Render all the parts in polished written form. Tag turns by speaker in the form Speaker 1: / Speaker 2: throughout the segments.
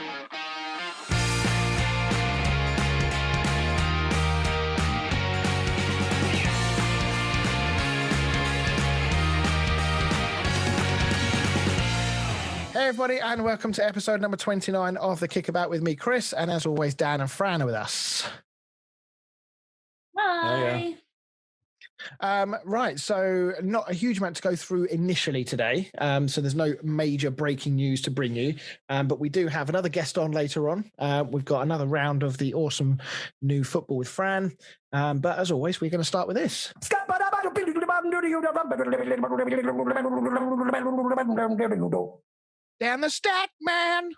Speaker 1: Hey everybody, and welcome to episode number 29 of The Kickabout with me, Chris, and as always, Dan and Fran are with us.
Speaker 2: Hi.
Speaker 1: Right, so not a huge amount to go through initially today, so there's no major breaking news to bring you, but we do have another guest on later on. We've got another round of the awesome new football with Fran, but as always, we're going to start with this. Down the stack, man.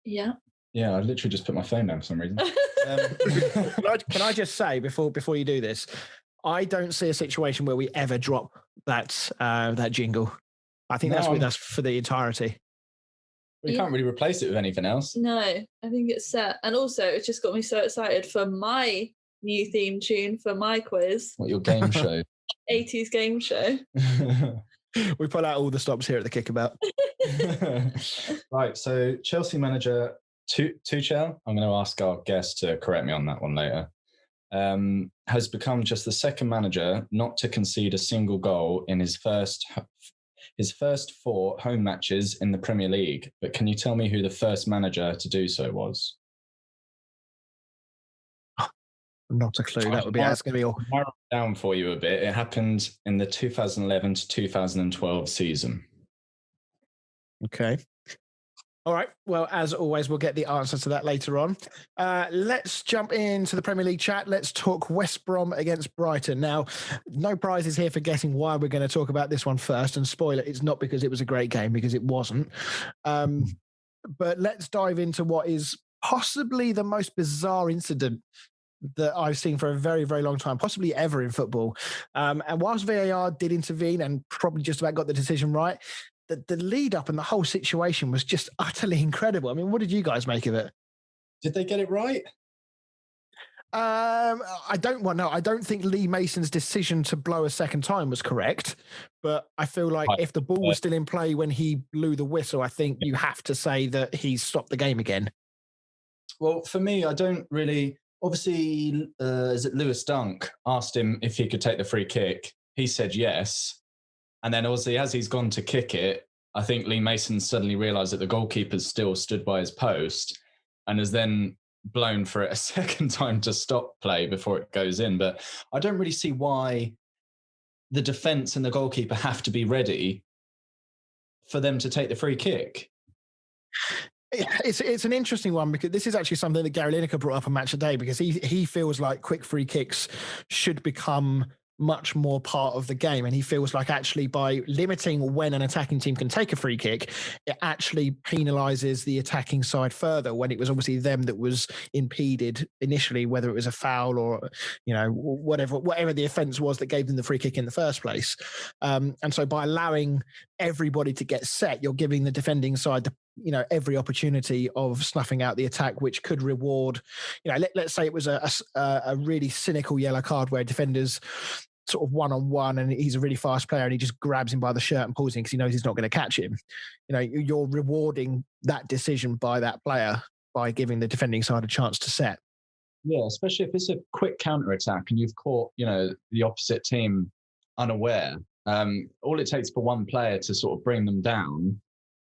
Speaker 2: Yeah.
Speaker 3: Yeah, I literally just put my phone down for some reason.
Speaker 1: Can I just say before you do this, I don't see a situation where we ever drop that jingle. I think that's with us for the entirety.
Speaker 3: We can't really replace it with anything else.
Speaker 2: No, I think it's set. And also, it just got me so excited for my new theme tune for my quiz.
Speaker 3: What, your game show?
Speaker 2: 80s game show.
Speaker 1: We pull out all the stops here at the Kickabout.
Speaker 3: Right, so Chelsea manager Tuchel, I'm going to ask our guest to correct me on that one later, has become just the second manager not to concede a single goal in his first 4 home matches in the Premier League. But can you tell me who the first manager to do so was?
Speaker 1: Not a clue. That would be asking me all.
Speaker 3: Narrow it down for you a bit. It happened in the 2011 to 2012 season.
Speaker 1: Okay. All right. Well, as always, we'll get the answer to that later on. Let's jump into the Premier League chat. Let's talk West Brom against Brighton. Now, no prizes here for guessing why we're going to talk about this one first. And spoiler, it's not because it was a great game, because it wasn't. But let's dive into what is possibly the most bizarre incident that I've seen for a very, very long time, possibly ever in football. And whilst VAR did intervene and probably just about got the decision right, the lead up and the whole situation was just utterly incredible. I mean, what did you guys make of it?
Speaker 3: Did they get it right?
Speaker 1: I don't think Lee Mason's decision to blow a second time was correct, but I feel like if the ball was still in play when he blew the whistle, I think you have to say that he stopped the game again.
Speaker 3: Well, for me, I don't really... Obviously, is it Lewis Dunk asked him if he could take the free kick? He said yes. And then obviously, as he's gone to kick it, I think Lee Mason suddenly realised that the goalkeeper's still stood by his post and has then blown for it a second time to stop play before it goes in. But I don't really see why the defence and the goalkeeper have to be ready for them to take the free kick.
Speaker 1: It's an interesting one, because this is actually something that Gary Lineker brought up on Match of the Day, because he feels like quick free kicks should become much more part of the game. And he feels like actually by limiting when an attacking team can take a free kick, it actually penalises the attacking side further, when it was obviously them that was impeded initially, whether it was a foul or, whatever the offence was that gave them the free kick in the first place. And so by allowing everybody to get set, you're giving the defending side every opportunity of snuffing out the attack, which could reward, let's say it was a really cynical yellow card where defenders sort of one-on-one and he's a really fast player and he just grabs him by the shirt and pulls him because he knows he's not going to catch him. You're rewarding that decision by that player by giving the defending side a chance to set.
Speaker 3: Yeah, especially if it's a quick counter-attack and you've caught, the opposite team unaware. All it takes for one player to sort of bring them down,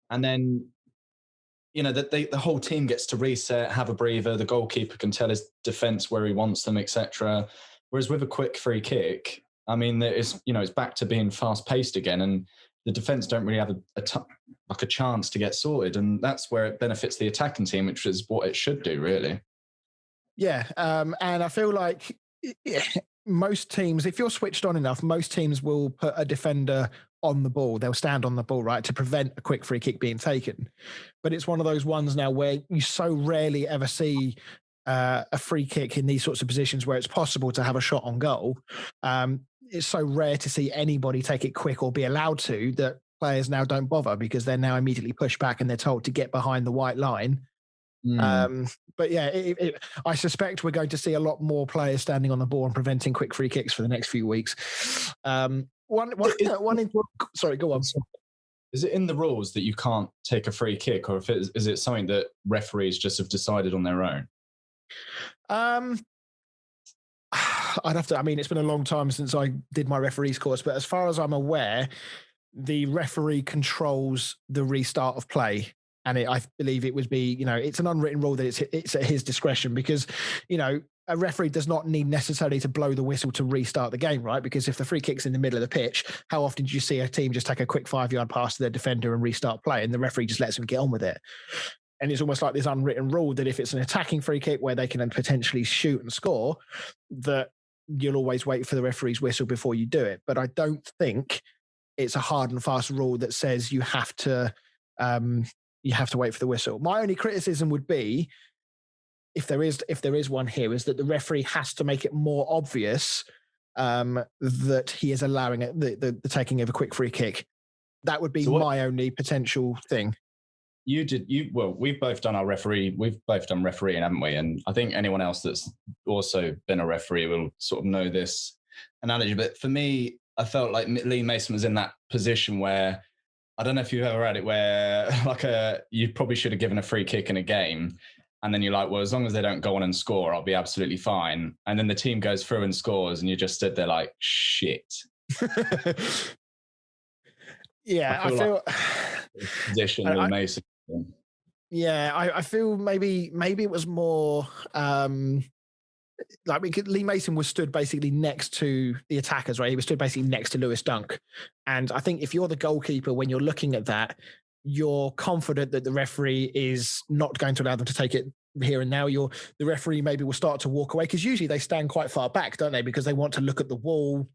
Speaker 3: and then that the whole team gets to reset, have a breather. The goalkeeper can tell his defence where he wants them, etc. Whereas with a quick free kick, I mean, it's back to being fast paced again, and the defence don't really have a chance to get sorted, and that's where it benefits the attacking team, which is what it should do, really.
Speaker 1: Yeah, and I feel like most teams, if you're switched on enough, most teams will put a defender on the ball. They'll stand on the ball, right, to prevent a quick free kick being taken. But it's one of those ones now where you so rarely ever see a free kick in these sorts of positions where it's possible to have a shot on goal. It's so rare to see anybody take it quick or be allowed to, that players now don't bother, because they're now immediately pushed back and they're told to get behind the white line. But yeah, I suspect we're going to see a lot more players standing on the ball and preventing quick free kicks for the next few weeks. Sorry, go on.
Speaker 3: Is it in the rules that you can't take a free kick, or is it something that referees just have decided on their own?
Speaker 1: I'd have to. I mean, it's been a long time since I did my referees course, but as far as I'm aware, the referee controls the restart of play. And I believe it would be, it's an unwritten rule that it's at his discretion because, a referee does not need necessarily to blow the whistle to restart the game, right? Because if the free kick's in the middle of the pitch, how often do you see a team just take a quick 5-yard pass to their defender and restart play, and the referee just lets them get on with it? And it's almost like this unwritten rule that if it's an attacking free kick where they can then potentially shoot and score, that you'll always wait for the referee's whistle before you do it. But I don't think it's a hard and fast rule that says you have to wait for the whistle. My only criticism would be, if there is one here, is that the referee has to make it more obvious that he is allowing it, the taking of a quick free kick. That would be my only potential thing.
Speaker 3: We've both done refereeing, haven't we? And I think anyone else that's also been a referee will sort of know this analogy. But for me, I felt like Lee Mason was in that position where, I don't know if you've ever had it, where you probably should have given a free kick in a game. And then you're like, well, as long as they don't go on and score, I'll be absolutely fine. And then the team goes through and scores, and you just stood there like, shit.
Speaker 1: Yeah, I feel
Speaker 3: position with Mason.
Speaker 1: Yeah, I feel maybe it was more Lee Mason was stood basically next to the attackers, right? He was stood basically next to Lewis Dunk. And I think if you're the goalkeeper, when you're looking at that, you're confident that the referee is not going to allow them to take it here and now. The referee maybe will start to walk away, because usually they stand quite far back, don't they? Because they want to look at the wall.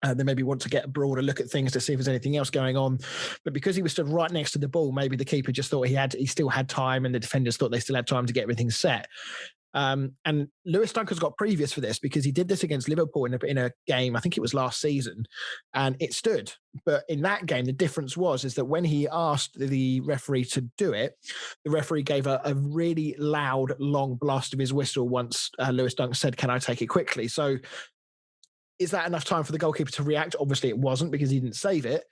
Speaker 1: They maybe want to get a broader look at things to see if there's anything else going on. But because he was stood right next to the ball, maybe the keeper just thought he still had time, and the defenders thought they still had time to get everything set. And Lewis Dunker's got previous for this, because he did this against Liverpool in a game, I think it was last season, and it stood. But in that game, the difference is that when he asked the referee to do it, the referee gave a really loud, long blast of his whistle once Lewis Dunk said, "Can I take it quickly?" So is that enough time for the goalkeeper to react? Obviously it wasn't, because he didn't save it,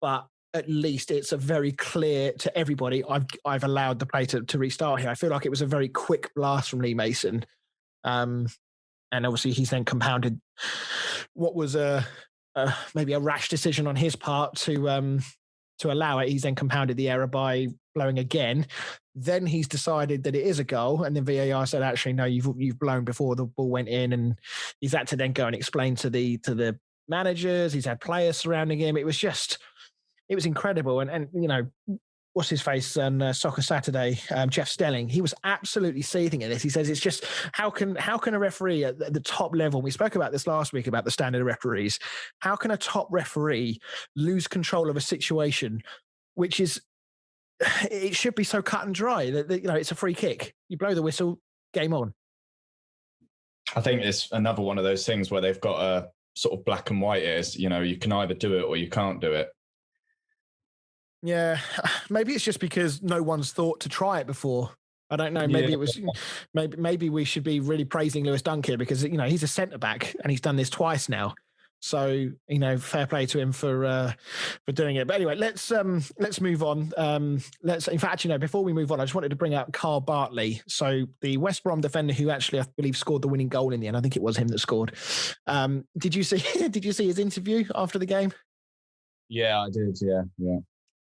Speaker 1: but at least it's a very clear to everybody, I've allowed the play to restart here. I feel like it was a very quick blast from Lee Mason. And obviously he's then compounded what was maybe a rash decision on his part to allow it. He's then compounded the error by blowing again. Then he's decided that it is a goal, and then VAR said, actually, no, you've blown before the ball went in, and he's had to then go and explain to the managers. He's had players surrounding him. It was incredible. And what's his face on Soccer Saturday, Jeff Stelling, he was absolutely seething at this. He says, it's just, how can a referee at the top level, we spoke about this last week about the standard of referees, how can a top referee lose control of a situation which is, it should be so cut and dry that it's a free kick. You blow the whistle, game on.
Speaker 3: I think it's another one of those things where they've got a sort of black and white is, you can either do it or you can't do it.
Speaker 1: Yeah, maybe it's just because no one's thought to try it before. I don't know. Maybe it was. Maybe we should be really praising Lewis Dunk here, because he's a centre back and he's done this twice now. So fair play to him for doing it. But anyway, let's move on. Before we move on, I just wanted to bring up Carl Bartley. So the West Brom defender who actually, I believe, scored the winning goal in the end. I think it was him that scored. Did you see his interview after the game?
Speaker 3: Yeah, I did. Yeah.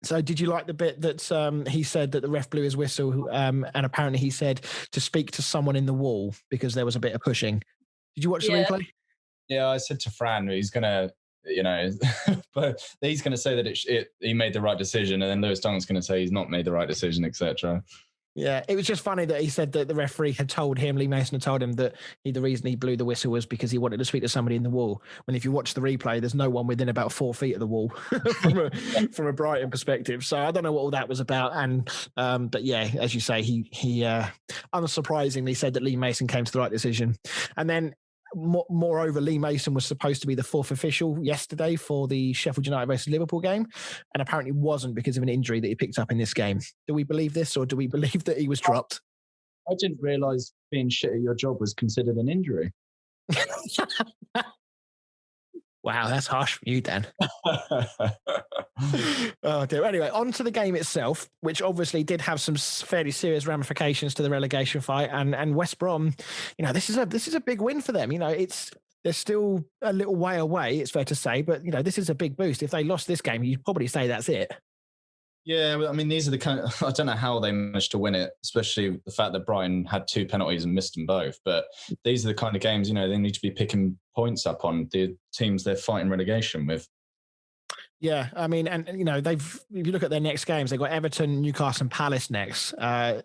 Speaker 1: So did you like the bit that he said that the ref blew his whistle, and apparently he said to speak to someone in the wall because there was a bit of pushing? Did you watch the replay?
Speaker 3: Yeah, I said to Fran, he's going to, but he's going to say that he made the right decision, and then Lewis Dunk's going to say he's not made the right decision, etc.
Speaker 1: Yeah, it was just funny that he said that the referee had told him, Lee Mason had told him that the reason he blew the whistle was because he wanted to speak to somebody in the wall. When if you watch the replay, there's no one within about 4 feet of the wall from a Brighton perspective. So I don't know what all that was about. And but yeah, as you say, he unsurprisingly said that Lee Mason came to the right decision. And then moreover, Lee Mason was supposed to be the fourth official yesterday for the Sheffield United versus Liverpool game, and apparently wasn't because of an injury that he picked up in this game. Do we believe this, or do we believe that he was dropped?
Speaker 3: I didn't realise being shit at your job was considered an injury.
Speaker 1: Wow, that's harsh from you, Dan. Oh dear. Anyway, on to the game itself, which obviously did have some fairly serious ramifications to the relegation fight. And West Brom, this is a big win for them. They're still a little way away, it's fair to say, but this is a big boost. If they lost this game, you'd probably say that's it.
Speaker 3: Yeah, well, I mean, these are the kind of, I don't know how they managed to win it, especially the fact that Brighton had 2 penalties and missed them both. But these are the kind of games, they need to be picking points up on the teams they're fighting relegation with.
Speaker 1: Yeah, I mean, and if you look at their next games, they've got Everton, Newcastle and Palace next.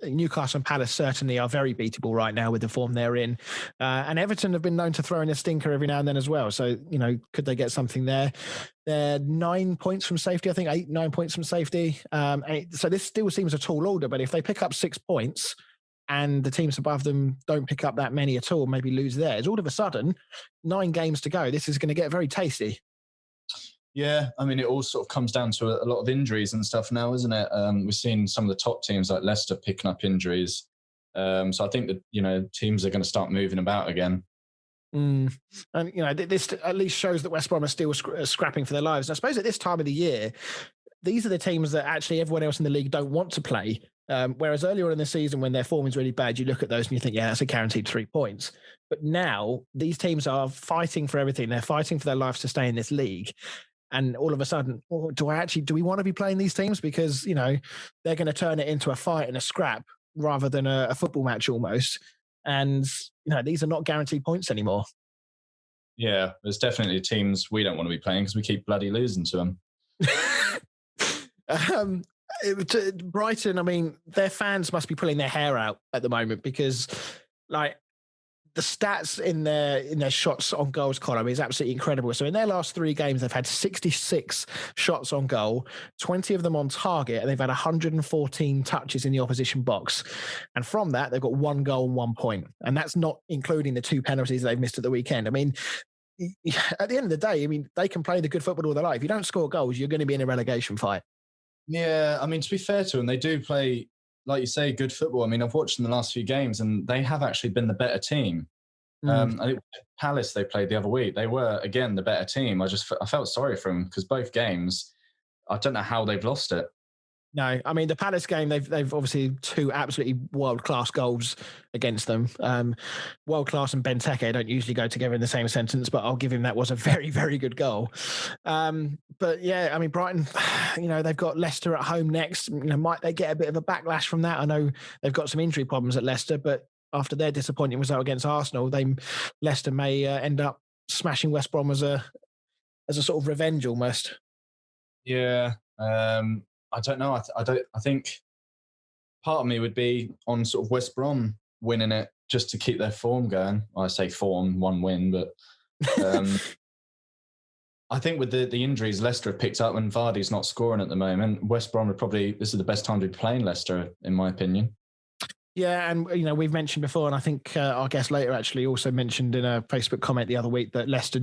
Speaker 1: Newcastle and Palace certainly are very beatable right now with the form they're in. And Everton have been known to throw in a stinker every now and then as well. So, could they get something there? They're 9 points from safety, I think 9 points from safety. So this still seems a tall order, but if they pick up 6 points and the teams above them don't pick up that many at all, maybe lose theirs, all of a sudden, 9 games to go, this is going to get very tasty.
Speaker 3: Yeah, I mean, it all sort of comes down to a lot of injuries and stuff now, isn't it? We've seen some of the top teams like Leicester picking up injuries. So I think that, teams are going to start moving about again.
Speaker 1: And, this at least shows that West Brom are still scrapping for their lives. And I suppose at this time of the year, these are the teams that actually everyone else in the league don't want to play. Whereas earlier in the season, when their form is really bad, you look at those and you think, yeah, that's a guaranteed 3 points. But now these teams are fighting for everything. They're fighting for their lives to stay in this league. And all of a sudden, do we want to be playing these teams? Because, they're going to turn it into a fight and a scrap rather than a football match almost. And, these are not guaranteed points anymore.
Speaker 3: Yeah, there's definitely teams we don't want to be playing because we keep bloody losing to them.
Speaker 1: Brighton, I mean, their fans must be pulling their hair out at the moment because, the stats in their shots on goals column is absolutely incredible. So in their last 3 games, they've had 66 shots on goal, 20 of them on target, and they've had 114 touches in the opposition box. And from that, they've got 1 goal and 1 point. And that's not including the 2 penalties they've missed at the weekend. I mean, at the end of the day, they can play the good football all their life. If you don't score goals, you're going to be in a relegation fight.
Speaker 3: Yeah, I mean, to be fair to them, they do play, like you say, good football. I mean, I've watched them the last few games and they have actually been the better team. Palace, they played the other week. They were, again, the better team. I felt sorry for them because both games, I don't know how they've lost it.
Speaker 1: No, I mean, the Palace game, they've obviously 2 absolutely world-class goals against them. World-class and Benteke don't usually go together in the same sentence, but I'll give him that was a very, very good goal. But yeah, I mean, Brighton, they've got Leicester at home next. Might they get a bit of a backlash from that? I know they've got some injury problems at Leicester, but after their disappointing result against Arsenal, Leicester may end up smashing West Brom as a sort of revenge almost.
Speaker 3: Yeah. I don't know. I think part of me would be on sort of West Brom winning it just to keep their form going. I say form, 1 win, but I think with the injuries Leicester have picked up and Vardy's not scoring at the moment, West Brom this is the best time to be playing Leicester, in my opinion.
Speaker 1: Yeah, and we've mentioned before, and I think our guest later actually also mentioned in a Facebook comment the other week that Leicester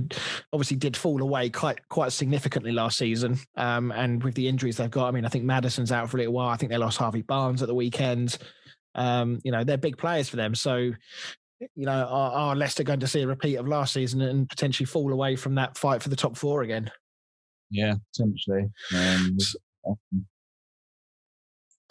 Speaker 1: obviously did fall away quite significantly last season. And with the injuries they've got, I mean, I think Maddison's out for a little while. I think they lost Harvey Barnes at the weekend. They're big players for them. So, are Leicester going to see a repeat of last season and potentially fall away from that fight for the top 4 again?
Speaker 3: Yeah, potentially.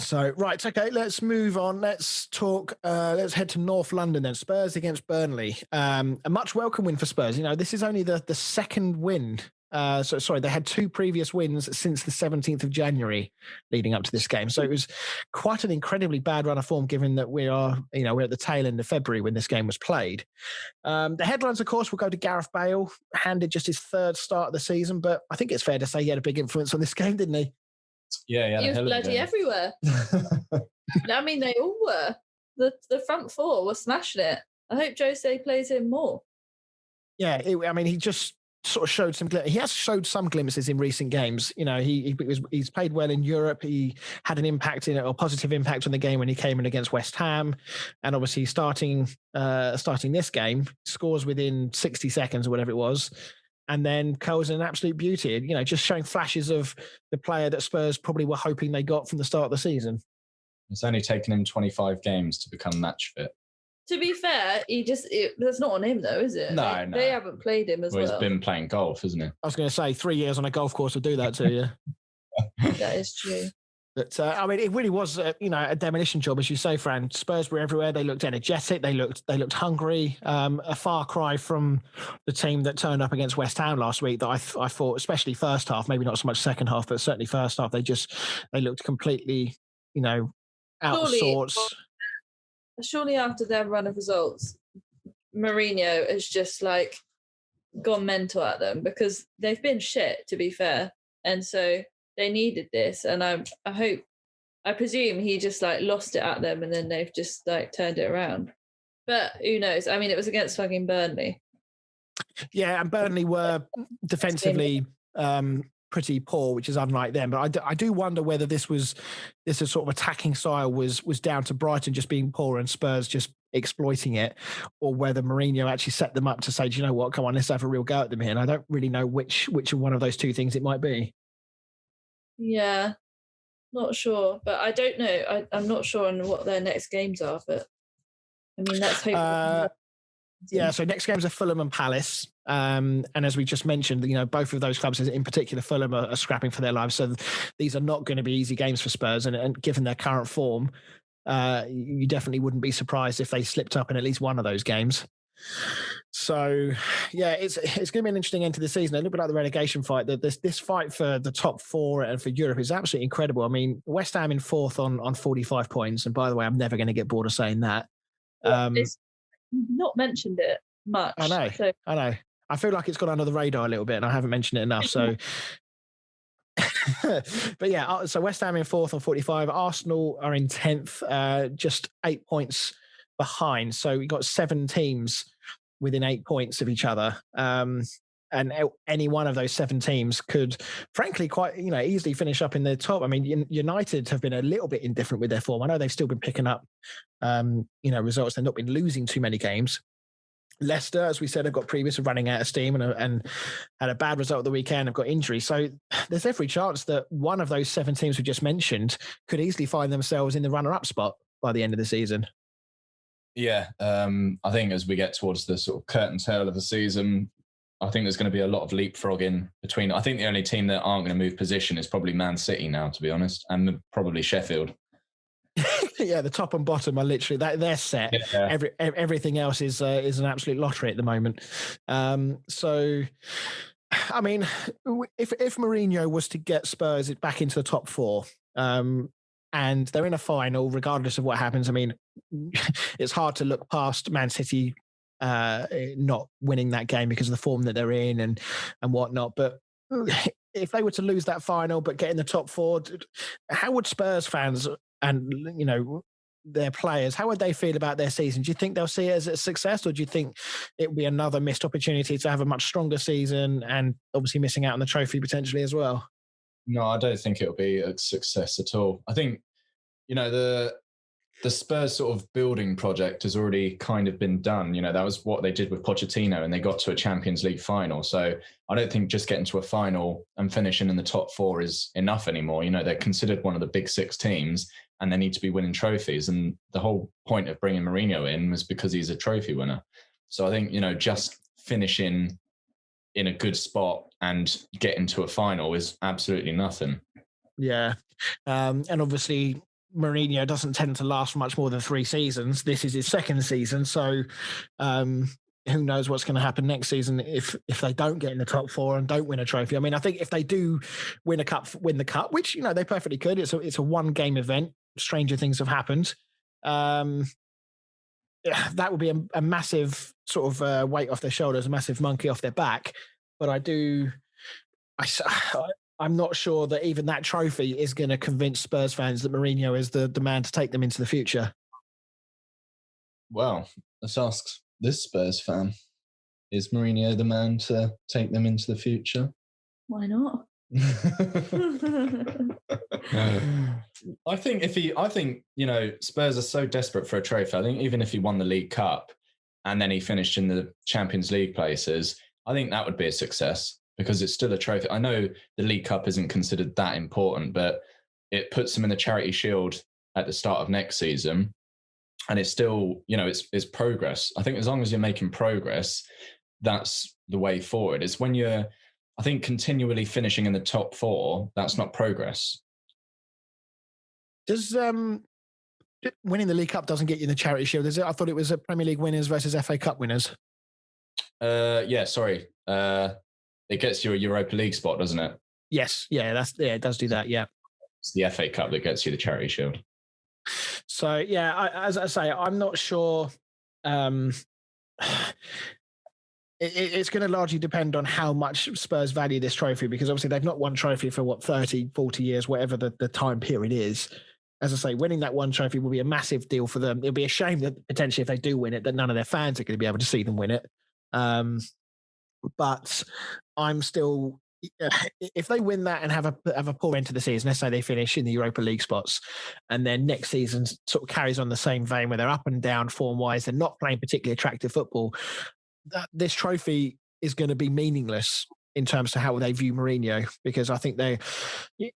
Speaker 1: So, right, okay, let's move on. Let's talk, let's head to North London then. Spurs against Burnley. A much welcome win for Spurs. This is only the second win. They had 2 previous wins since the 17th of January leading up to this game. So it was quite an incredibly bad run of form given that we're at the tail end of February when this game was played. The headlines, of course, will go to Gareth Bale, handed just his 3rd start of the season, but I think it's fair to say he had a big influence on this game, didn't he?
Speaker 3: Yeah,
Speaker 2: he was bloody everywhere. I mean, they all were. The front 4 were smashing it. I hope Jose plays him more.
Speaker 1: Yeah, he just sort of showed he has showed some glimpses in recent games. He's played well in Europe. He had an impact a positive impact on the game when he came in against West Ham, and obviously starting this game, scores within 60 seconds or whatever it was. And then curls an absolute beauty, just showing flashes of the player that Spurs probably were hoping they got from the start of the season.
Speaker 3: It's only taken him 25 games to become match fit.
Speaker 2: To be fair, that's not on him though, is it?
Speaker 3: No,
Speaker 2: They haven't played him as well.
Speaker 3: He's been playing golf, isn't he?
Speaker 1: I was going to say 3 years on a golf course would do that to you.
Speaker 2: That is true.
Speaker 1: But I mean, it really was, a demolition job, as you say, Fran. Spurs were everywhere. They looked energetic. They looked hungry. A far cry from the team that turned up against West Ham last week. That I thought, especially first half, maybe not so much second half, but certainly first half, they looked completely, out of sorts.
Speaker 2: Surely after their run of results, Mourinho has just gone mental at them because they've been shit, to be fair, and so they needed this, and I presume he just lost it at them, and then they've just turned it around. But who knows? I mean, it was against fucking Burnley.
Speaker 1: Yeah, and Burnley were defensively pretty poor, which is unlike them. But I do wonder whether this sort of attacking style was down to Brighton just being poor and Spurs just exploiting it, or whether Mourinho actually set them up to say, do you know what? Come on, let's have a real go at them here. And I don't really know which of one of those two things it might be.
Speaker 2: Yeah, not sure, but I don't know. I'm not sure on what their next games are, but I mean, let's hope.
Speaker 1: Yeah, so next games are Fulham and Palace. And as we just mentioned, both of those clubs, in particular Fulham, are scrapping for their lives. So these are not going to be easy games for Spurs. And given their current form, you definitely wouldn't be surprised if they slipped up in at least one of those games. So, yeah, it's going to be an interesting end to the season. A little bit like the relegation fight. This fight for the top four and for Europe is absolutely incredible. I mean, West Ham in fourth on 45 points. And by the way, I'm never going to get bored of saying that.
Speaker 2: You've not mentioned it much.
Speaker 1: I know. I feel like it's gone under the radar a little bit and I haven't mentioned it enough. So, but yeah, so West Ham in fourth on 45. Arsenal are in 10th, just 8 points behind. So we've got 7 teams within 8 points of each other. And any one of those 7 teams could, frankly, quite easily finish up in the top. I mean, United have been a little bit indifferent with their form. I know they've still been picking up, results. They've not been losing too many games. Leicester, as we said, have got previous of running out of steam and had a bad result at the weekend. Have got injuries, so there's every chance that one of those 7 teams we just mentioned could easily find themselves in the runner-up spot by the end of the season.
Speaker 3: Yeah, I think as we get towards the sort of curtain tail of the season, I think there's going to be a lot of leapfrogging between. I think the only team that aren't going to move position is probably Man City now, to be honest, and probably Sheffield.
Speaker 1: Yeah, the top and bottom are literally they're set. Yeah. Everything else is an absolute lottery at the moment. So, I mean, if Mourinho was to get Spurs back into the top 4, and they're in a final, regardless of what happens, I mean, it's hard to look past Man City not winning that game because of the form that they're in and whatnot. But if they were to lose that final but get in the top 4, how would Spurs fans and their players, how would they feel about their season? Do you think they'll see it as a success, or do you think it would be another missed opportunity to have a much stronger season and obviously missing out on the trophy potentially as well?
Speaker 3: No, I don't think it'll be a success at all. I think the Spurs sort of building project has already kind of been done. That was what they did with Pochettino, and they got to a Champions League final. So I don't think just getting to a final and finishing in the top 4 is enough anymore. They're considered one of the big 6 teams and they need to be winning trophies. And the whole point of bringing Mourinho in was because he's a trophy winner. So I think, just finishing in a good spot and getting to a final is absolutely nothing.
Speaker 1: Yeah. And obviously, Mourinho doesn't tend to last for much more than 3 seasons. This is his 2nd season, so who knows what's going to happen next season if they don't get in the top 4 and don't win a trophy. I mean, I think if they do win the cup, which they perfectly could. It's a 1-game event. Stranger things have happened. That would be a massive sort of weight off their shoulders, a massive monkey off their back. But I'm not sure that even that trophy is going to convince Spurs fans that Mourinho is the man to take them into the future.
Speaker 3: Well, let's ask this Spurs fan. Is Mourinho the man to take them into the future?
Speaker 2: Why not?
Speaker 3: I think Spurs are so desperate for a trophy. I think even if he won the League Cup and then he finished in the Champions League places, I think that would be a success because it's still a trophy. I know the League Cup isn't considered that important, but it puts them in the Charity Shield at the start of next season. and it's still, it's progress. I think as long as you're making progress, that's the way forward. It's when you're, I think, continually finishing in the top 4, that's not progress.
Speaker 1: Does winning the League Cup doesn't get you in the Charity Shield, is it? I thought it was a Premier League winners versus FA Cup winners.
Speaker 3: Yeah, sorry. It gets you a Europa League spot, doesn't it?
Speaker 1: Yes, yeah, it does do that. Yeah,
Speaker 3: it's the FA Cup that gets you the Charity Shield.
Speaker 1: So yeah, as I say, I'm not sure. It's going to largely depend on how much Spurs value this trophy, because obviously they've not won trophy for 30, 40 years, whatever the time period is. As I say, winning that one trophy will be a massive deal for them. It'll be a shame that potentially if they do win it, that none of their fans are going to be able to see them win it. But I'm still, if they win that and have a poor end to the season, let's say they finish in the Europa League spots, and then next season sort of carries on the same vein where they're up and down form-wise, they're not playing particularly attractive football, this trophy is going to be meaningless in terms of how they view Mourinho, because I think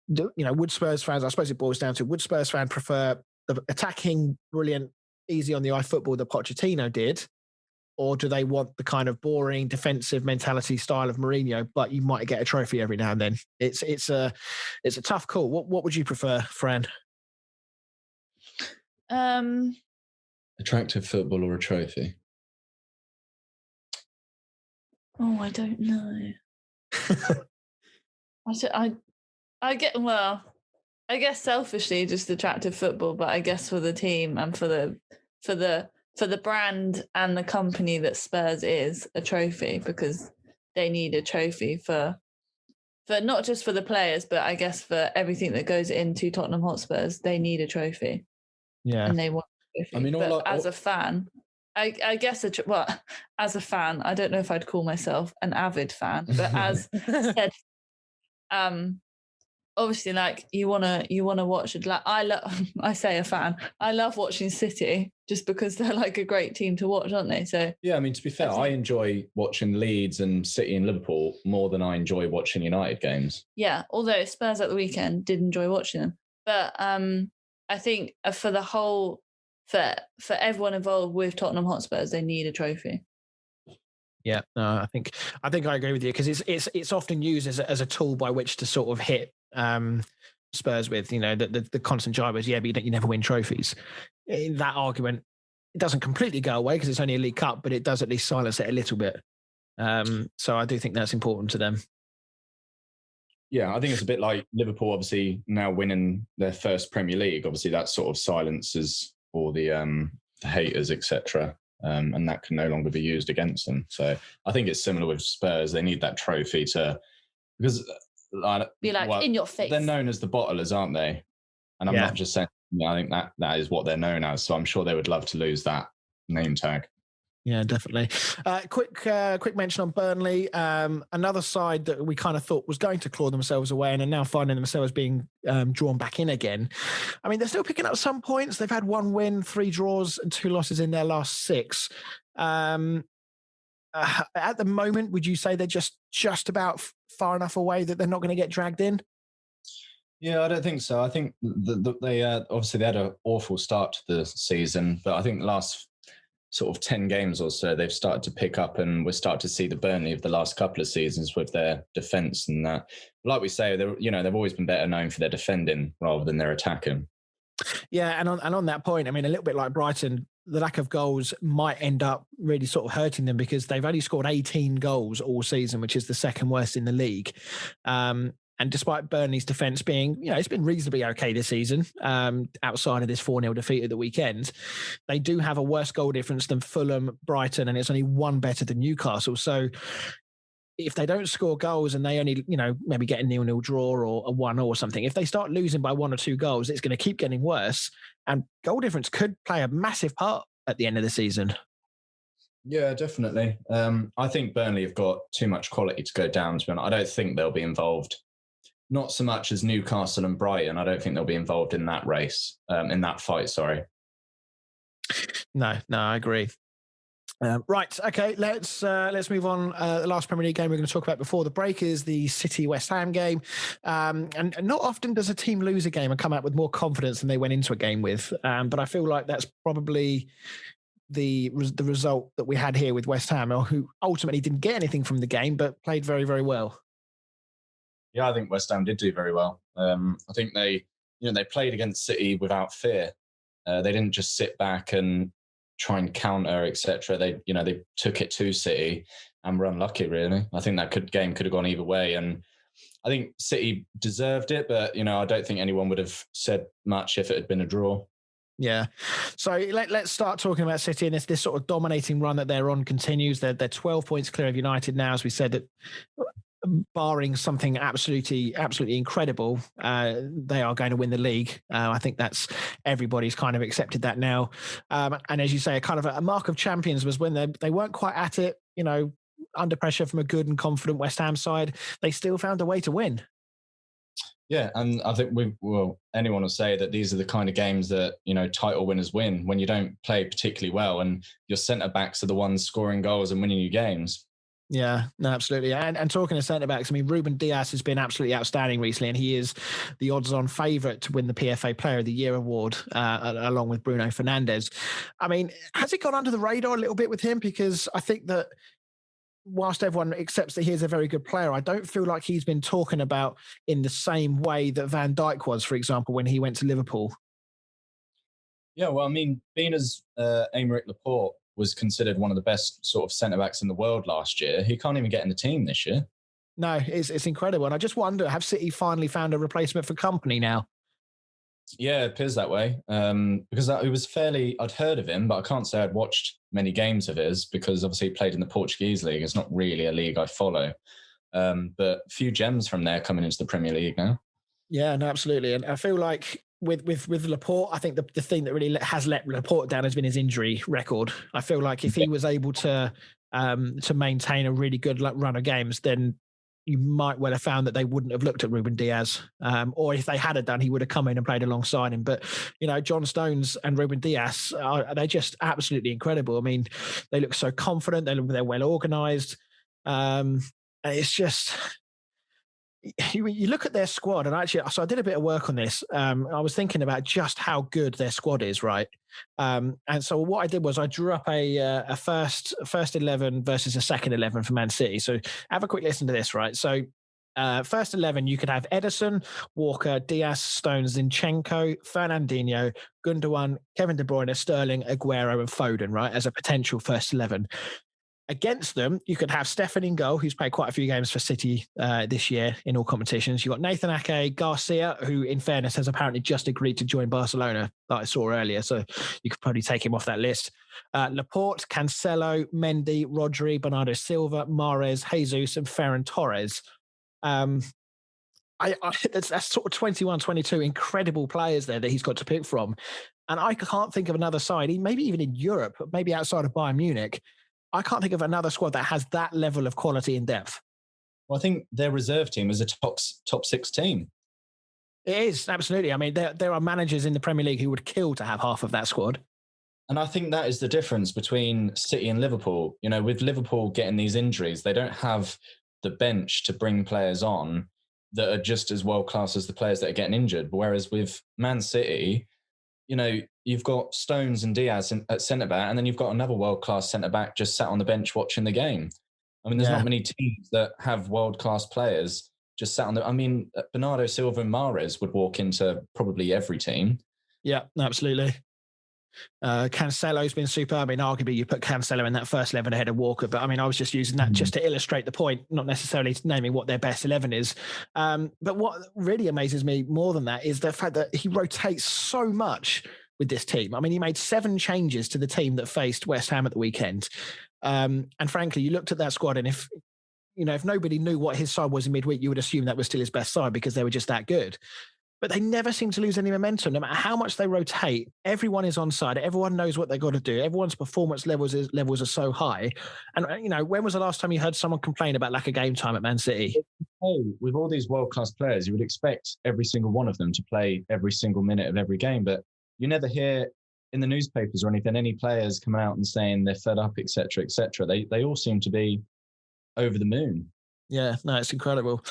Speaker 1: would Spurs fans, I suppose it boils down to, would Spurs fans prefer the attacking, brilliant, easy on the eye football that Pochettino did, or do they want the kind of boring defensive mentality style of Mourinho, but you might get a trophy every now and then? It's a tough call. What would you prefer, Fran?
Speaker 3: Attractive football or a trophy?
Speaker 2: Oh, I don't know. I guess selfishly just attractive football, but I guess for the team and for the brand and the company that Spurs is, a trophy, because they need a trophy for not just for the players, but I guess for everything that goes into Tottenham Hotspurs, they need a trophy.
Speaker 1: Yeah,
Speaker 2: and they want a trophy.
Speaker 3: I mean,
Speaker 2: as a fan, I guess as a fan, I don't know if I'd call myself an avid fan, but as said, obviously, like you wanna watch it. Like I say a fan. I love watching City just because they're like a great team to watch, aren't they? So
Speaker 3: yeah, I mean, to be fair, I enjoy watching Leeds and City and Liverpool more than I enjoy watching United games.
Speaker 2: Yeah, although Spurs at the weekend did enjoy watching them, but I think for the whole. For everyone involved with Tottenham Hotspurs, they need a trophy.
Speaker 1: Yeah, no, I think I agree with you, because it's often used as a tool by which to sort of hit Spurs with, the constant jibers. Yeah, but you never win trophies. In that argument, it doesn't completely go away because it's only a League Cup, but it does at least silence it a little bit. So I do think that's important to them.
Speaker 3: Yeah, I think it's a bit like Liverpool, obviously now winning their first Premier League. Obviously, that sort of silences all the haters, etc., and that can no longer be used against them. So I think it's similar with Spurs. They need that trophy because
Speaker 2: be like in your face.
Speaker 3: They're known as the bottlers, aren't they? And I'm not just saying. I think that is what they're known as. So I'm sure they would love to lose that name tag.
Speaker 1: Yeah, definitely. Quick mention on Burnley. Another side that we kind of thought was going to claw themselves away and are now finding themselves being drawn back in again. I mean, they're still picking up some points. They've had 1 win, 3 draws and 2 losses in their last 6. At the moment, would you say they're just about far enough away that they're not going to get dragged in?
Speaker 3: Yeah, I don't think so. I think they obviously they had an awful start to the season, but I think the last sort of 10 games or so, they've started to pick up, and we're starting to see the Burnley of the last couple of seasons with their defence and that. Like we say, they've always been better known for their defending rather than their attacking.
Speaker 1: Yeah, and on that point, I mean, a little bit like Brighton, the lack of goals might end up really sort of hurting them, because they've only scored 18 goals all season, which is the second worst in the league. And despite Burnley's defence being, it's been reasonably okay this season, outside of this 4-0 defeat at the weekend, they do have a worse goal difference than Fulham, Brighton, and it's only 1 better than Newcastle. So if they don't score goals and they only, maybe get a 0-0 draw or a 1-0 or something, if they start losing by 1 or 2 goals, it's going to keep getting worse. And goal difference could play a massive part at the end of the season.
Speaker 3: Yeah, definitely. I think Burnley have got too much quality to go down, to be honest. I don't think they'll be involved. Not so much as Newcastle and Brighton. I don't think they'll be involved in that race, in that fight, sorry.
Speaker 1: No, I agree. Right, okay, let's move on. The last Premier League game we're going to talk about before the break is the City West Ham game, and not often does a team lose a game and come out with more confidence than they went into a game with. But I feel like that's probably the result that we had here with West Ham, who ultimately didn't get anything from the game but played very, very well.
Speaker 3: Yeah, I think West Ham did do very well. I think they played against City without fear. They didn't just sit back and try and counter, etc. They took it to City and were unlucky, really. I think that game could have gone either way. And I think City deserved it, but, I don't think anyone would have said much if it had been a draw.
Speaker 1: Yeah. So let's start talking about City, and this sort of dominating run that they're on continues. They're 12 points clear of United now, as we said, that barring something absolutely incredible, they are going to win the league. I think that's everybody's kind of accepted that now. And as you say, a kind of a mark of champions was when they weren't quite at it, under pressure from a good and confident West Ham side, they still found a way to win.
Speaker 3: Yeah, and I think anyone will say that these are the kind of games that, title winners win, when you don't play particularly well and your centre-backs are the ones scoring goals and winning you games.
Speaker 1: Yeah, no, absolutely. And talking of centre-backs, I mean, Ruben Dias has been absolutely outstanding recently, and he is the odds-on favourite to win the PFA Player of the Year award, along with Bruno Fernandes. I mean, has it gone under the radar a little bit with him? Because I think that whilst everyone accepts that he is a very good player, I don't feel like he's been talking about in the same way that Van Dijk was, for example, when he went to Liverpool.
Speaker 3: Yeah, well, I mean, being as Aymeric Laporte was considered one of the best sort of centre-backs in the world last year, he can't even get in the team this year.
Speaker 1: No, it's incredible. And I just wonder, have City finally found a replacement for Kompany now?
Speaker 3: Yeah, it appears that way. Because it was I'd heard of him, but I can't say I'd watched many games of his, because obviously he played in the Portuguese league. It's not really a league I follow. But a few gems from there coming into the Premier League now. Yeah,
Speaker 1: no, absolutely. And I feel like with Laporte, I think the thing that really has let Laporte down has been his injury record. I feel like if he was able to maintain a really good run of games, then you might well have found that they wouldn't have looked at Ruben Dias. Or if they had done, he would have come in and played alongside him. But, John Stones and Ruben Dias, they're just absolutely incredible. I mean, they look so confident. They're well organised. And it's just... You look at their squad, and actually, so I did a bit of work on this. I was thinking about just how good their squad is, right? And so what I did was I drew up a first 11 versus a second 11 for Man City. So have a quick listen to this, right? So first 11, you could have Ederson, Walker, Diaz, Stones, Zinchenko, Fernandinho, Gundogan, Kevin De Bruyne, Sterling, Aguero, and Foden, right, as a potential first 11. Against them, you could have Stefan in goal, who's played quite a few games for City this year in all competitions. You've got Nathan Ake, Garcia, who, in fairness, has apparently just agreed to join Barcelona, that I saw earlier, so you could probably take him off that list. Laporte, Cancelo, Mendy, Rodri, Bernardo Silva, Mahrez, Jesus, and Ferran Torres. That's sort of 21, 22 incredible players there that he's got to pick from. And I can't think of another side, maybe even in Europe, maybe outside of Bayern Munich, I can't think of another squad that has that level of quality and depth.
Speaker 3: Well, I think their reserve team is a top six team.
Speaker 1: It is, absolutely. I mean, there are managers in the Premier League who would kill to have half of that squad.
Speaker 3: And I think that is the difference between City and Liverpool. With Liverpool getting these injuries, they don't have the bench to bring players on that are just as world-class as the players that are getting injured. Whereas with Man City, you've got Stones and Diaz at centre-back, and then you've got another world-class centre-back just sat on the bench watching the game. I mean, there's not many teams that have world-class players just sat on the... I mean, Bernardo Silva and Mahrez would walk into probably every team.
Speaker 1: Yeah, absolutely. Cancelo's been superb. I mean, arguably you put Cancelo in that first 11 ahead of Walker, but I mean, I was just using that just to illustrate the point, not necessarily naming what their best 11 is. But what really amazes me more than that is the fact that he rotates so much with this team. I mean, he made 7 changes to the team that faced West Ham at the weekend. And frankly, you looked at that squad, and if nobody knew what his side was in midweek, you would assume that was still his best side because they were just that good. But they never seem to lose any momentum. No matter how much they rotate, everyone is on side. Everyone knows what they've got to do. Everyone's performance levels are so high. And, when was the last time you heard someone complain about lack of game time at Man City?
Speaker 3: With all these world-class players, you would expect every single one of them to play every single minute of every game. But you never hear in the newspapers or anything, any players coming out and saying they're fed up, etc., etc. They all seem to be over the moon.
Speaker 1: Yeah, no, it's incredible.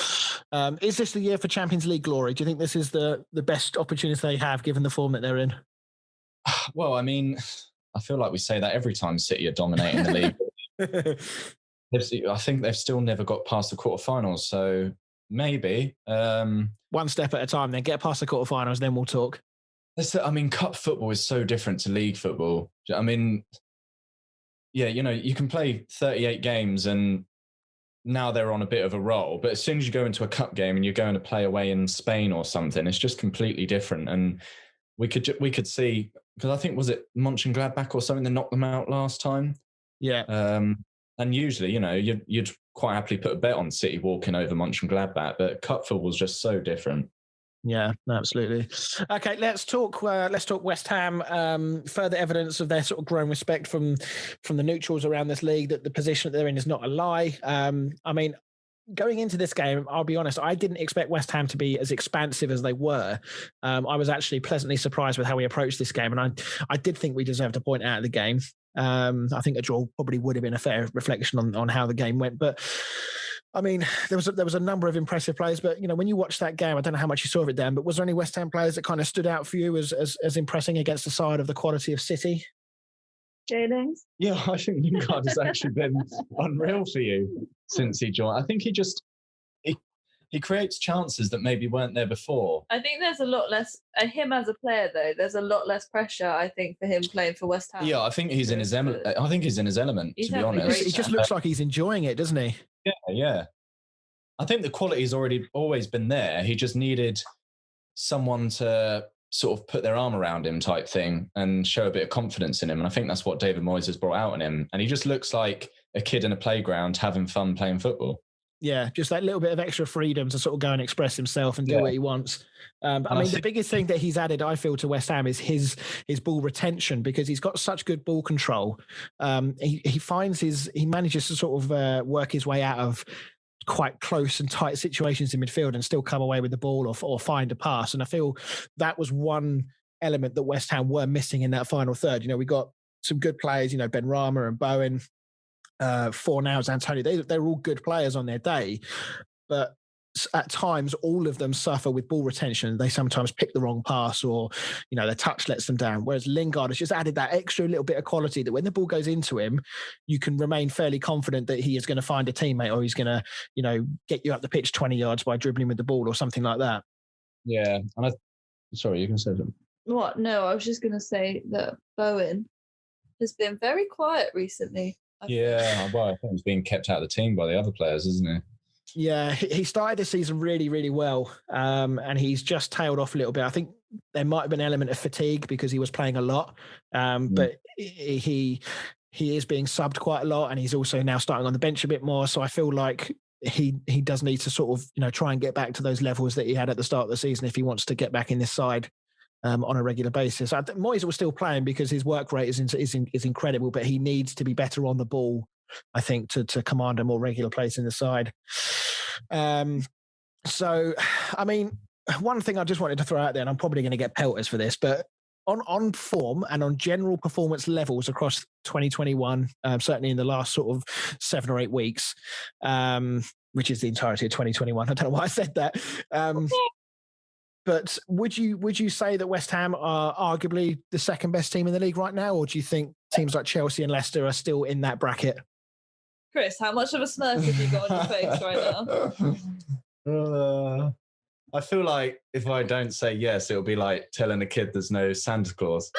Speaker 1: Is this the year for Champions League glory? Do you think this is the best opportunity they have, given the form that they're in?
Speaker 3: Well, I mean, I feel like we say that every time City are dominating the league. I think they've still never got past the quarterfinals, so maybe.
Speaker 1: One step at a time, then get past the quarterfinals, then we'll talk.
Speaker 3: I mean, cup football is so different to league football. I mean, yeah, you can play 38 games and now they're on a bit of a roll, but as soon as you go into a cup game and you're going to play away in Spain or something, it's just completely different. And we could see, because I think, was it Mönchengladbach or something that knocked them out last time?
Speaker 1: Yeah.
Speaker 3: And usually, you'd quite happily put a bet on City walking over Mönchengladbach, but cup football is just so different.
Speaker 1: Yeah, absolutely. Okay, let's talk West Ham. Further evidence of their sort of growing respect from the neutrals around this league, that the position that they're in is not a lie. I mean, going into this game, I'll be honest, I didn't expect West Ham to be as expansive as they were. I was actually pleasantly surprised with how we approached this game, and I did think we deserved a point out of the game. I think a draw probably would have been a fair reflection on how the game went, but I mean, there was a number of impressive players, but when you watch that game, I don't know how much you saw of it, Dan, but was there any West Ham players that kind of stood out for you as impressing against the side of the quality of City?
Speaker 2: Jailings?
Speaker 3: Yeah, I think Lingard has actually been unreal for you since he joined. I think he creates chances that maybe weren't there before.
Speaker 2: I think there's a lot less, him as a player though, there's a lot less pressure, I think, for him playing for West Ham.
Speaker 3: Yeah, I think he's in his element. I think he's in his element, to be honest.
Speaker 1: He just looks like he's enjoying it, doesn't he?
Speaker 3: Yeah. I think the quality's always been there. He just needed someone to sort of put their arm around him type thing and show a bit of confidence in him. And I think that's what David Moyes has brought out in him. And he just looks like a kid in a playground having fun playing football.
Speaker 1: Yeah, just that little bit of extra freedom to sort of go and express himself and do what he wants. But I mean, the biggest thing that he's added, I feel, to West Ham is his ball retention, because he's got such good ball control. He manages to sort of work his way out of quite close and tight situations in midfield and still come away with the ball or find a pass. And I feel that was one element that West Ham were missing in that final third. We got some good players, Ben Rama and Bowen, Fornals, Antonio. They're all good players on their day, but at times all of them suffer with ball retention. They sometimes pick the wrong pass, or their touch lets them down, whereas Lingard has just added that extra little bit of quality that when the ball goes into him, you can remain fairly confident that he is going to find a teammate, or he's going to get you up the pitch 20 yards by dribbling with the ball or something like that.
Speaker 3: Yeah. And sorry, you can say something.
Speaker 2: What? No, I was just going to say that Bowen has been very quiet recently.
Speaker 3: Yeah, well, I think he's being kept out of the team by the other players, isn't he?
Speaker 1: Yeah, he started the season really, really well, and he's just tailed off a little bit. I think there might have been an element of fatigue because he was playing a lot, but he is being subbed quite a lot, and he's also now starting on the bench a bit more. So I feel like he does need to sort of try and get back to those levels that he had at the start of the season if he wants to get back in this side on a regular basis. I think Moyes was still playing because his work rate is incredible, but he needs to be better on the ball, I think, to command a more regular place in the side. So, I mean, one thing I just wanted to throw out there, and I'm probably going to get pelters for this, but on form and on general performance levels across 2021, certainly in the last sort of 7 or 8 weeks, which is the entirety of 2021. I don't know why I said that. But would you say that West Ham are arguably the second best team in the league right now, or do you think teams like Chelsea and Leicester are still in that bracket?
Speaker 2: Chris, how much of a smirk have you got on your face right now?
Speaker 3: I feel like if I don't say yes, it'll be like telling a kid there's no Santa Claus.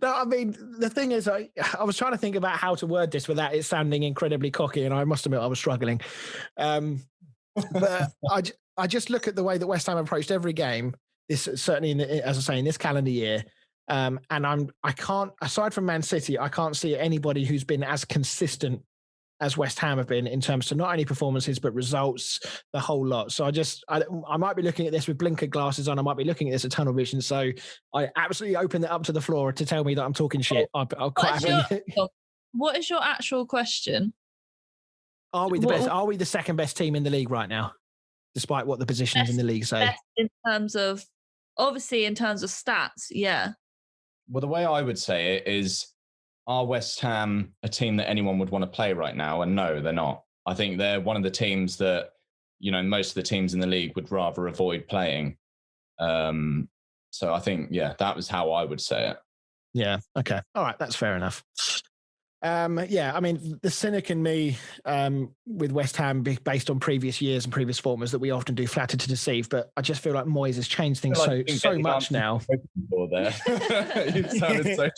Speaker 1: No, I mean, the thing is, I was trying to think about how to word this without it sounding incredibly cocky, and I must admit I was struggling. But I just look at the way that West Ham approached every game, this certainly as I say, in this calendar year. And I can't, aside from Man City, I can't see anybody who's been as consistent as West Ham have been in terms of not only performances, but results, the whole lot. So I might be looking at this with blinker glasses on. I might be looking at this with tunnel vision. So I absolutely open it up to the floor to tell me that I'm talking shit. I'll quite happily.
Speaker 2: What is your actual question?
Speaker 1: Are we the best? Are we the second best team in the league right now, despite what the positions in the league say?
Speaker 2: In terms of, obviously, in terms of stats, yeah.
Speaker 3: Well, the way I would say it is, are West Ham a team that anyone would want to play right now? And no, they're not. I think they're one of the teams that, most of the teams in the league would rather avoid playing. So I think, that was how I would say it.
Speaker 1: Yeah. Okay. All right. That's fair enough. I mean, the cynic in me with West Ham, based on previous years and previous form, is that we often do flatter to deceive. But I just feel like Moyes has changed things so much now.
Speaker 3: There. You sounded so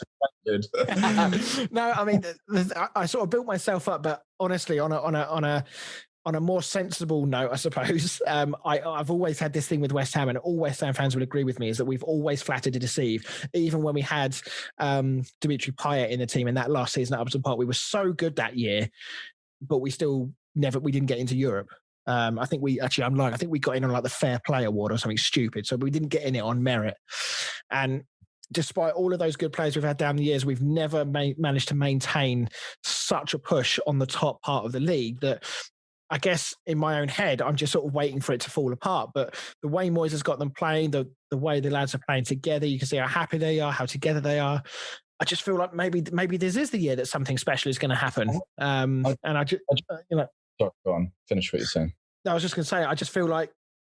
Speaker 3: defended.
Speaker 1: No, I mean, I sort of built myself up, but honestly, on a more sensible note, I suppose, I've always had this thing with West Ham, and all West Ham fans will agree with me, is that we've always flattered to deceive. Even when we had Dimitri Payet in the team in that last season at Upton Park, we were so good that year, but we didn't get into Europe. I think we got in on like the Fair Play Award or something stupid, so we didn't get in it on merit. And despite all of those good players we've had down the years, we've never managed to maintain such a push on the top part of the league that I guess in my own head, I'm just sort of waiting for it to fall apart. But the way Moyes has got them playing, the way the lads are playing together, you can see how happy they are, how together they are. I just feel like maybe this is the year that something special is going to happen. And I just,
Speaker 3: Sorry, go on. Finish what you're saying.
Speaker 1: I was just going to say, I just feel like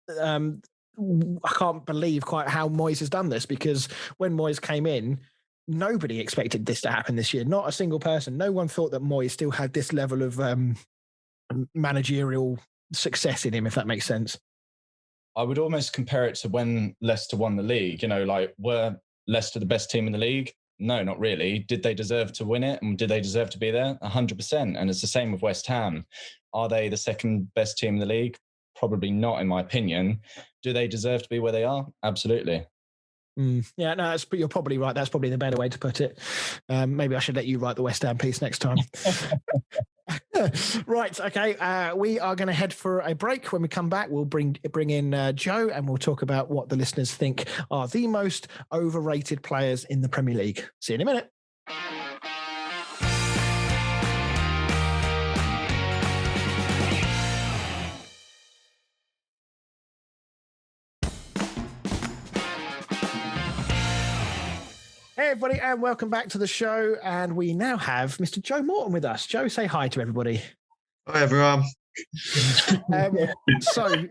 Speaker 1: I can't believe quite how Moyes has done this, because when Moyes came in, nobody expected this to happen this year. Not a single person. No one thought that Moyes still had this level of managerial success in him, if that makes sense.
Speaker 3: I would almost compare it to when Leicester won the league. Were Leicester the best team in the league? No, not really. Did they deserve to win it? And did they deserve to be there? 100%. And it's the same with West Ham. Are they the second best team in the league? Probably not, in my opinion. Do they deserve to be where they are? Absolutely.
Speaker 1: Yeah, no, you're probably right. That's probably the better way to put it. Maybe I should let you write the West Ham piece next time. Right, okay. We are going to head for a break. When we come back, we'll bring in Joe, and we'll talk about what the listeners think are the most overrated players in the Premier League. See you in a minute. Hey everybody, and welcome back to the show. And we now have Mr. Joe Morton with us. Joe, say hi to everybody.
Speaker 4: Hi everyone.
Speaker 1: So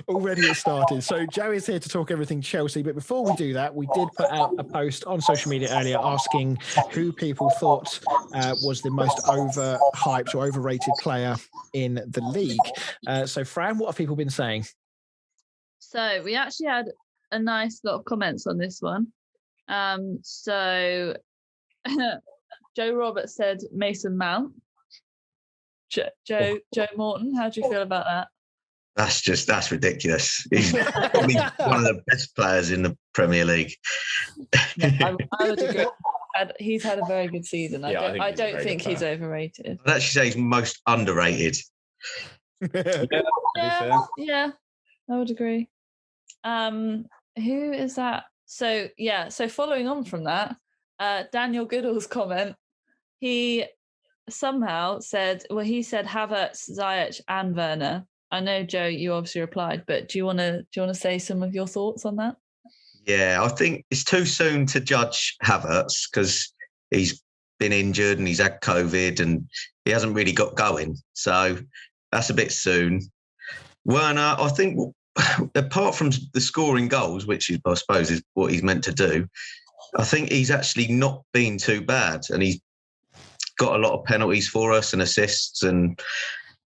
Speaker 1: already it started. So Joe is here to talk everything Chelsea. But before we do that, we did put out a post on social media earlier asking who people thought was the most overhyped or overrated player in the league. So Fran, what have people been saying?
Speaker 2: So we actually had a nice lot of comments on this one. So Joe Roberts said Mason Mount. Joe Morton, how do you feel about that?
Speaker 4: That's ridiculous. He's probably one of the best players in the Premier League.
Speaker 2: I would agree. He's had a very good season. I don't think he's overrated.
Speaker 4: I'd actually say he's most underrated.
Speaker 2: Yeah, I would agree. Who is that? So following on from that, Daniel Goodall's comment, he somehow said, Havertz, Ziyech and Werner. I know, Joe, you obviously replied, but do you want to say some of your thoughts on that?
Speaker 4: Yeah, I think it's too soon to judge Havertz because he's been injured and he's had COVID and he hasn't really got going. So that's a bit soon. Werner, I think, apart from the scoring goals, which I suppose is what he's meant to do, I think he's actually not been too bad. And he's got a lot of penalties for us and assists. And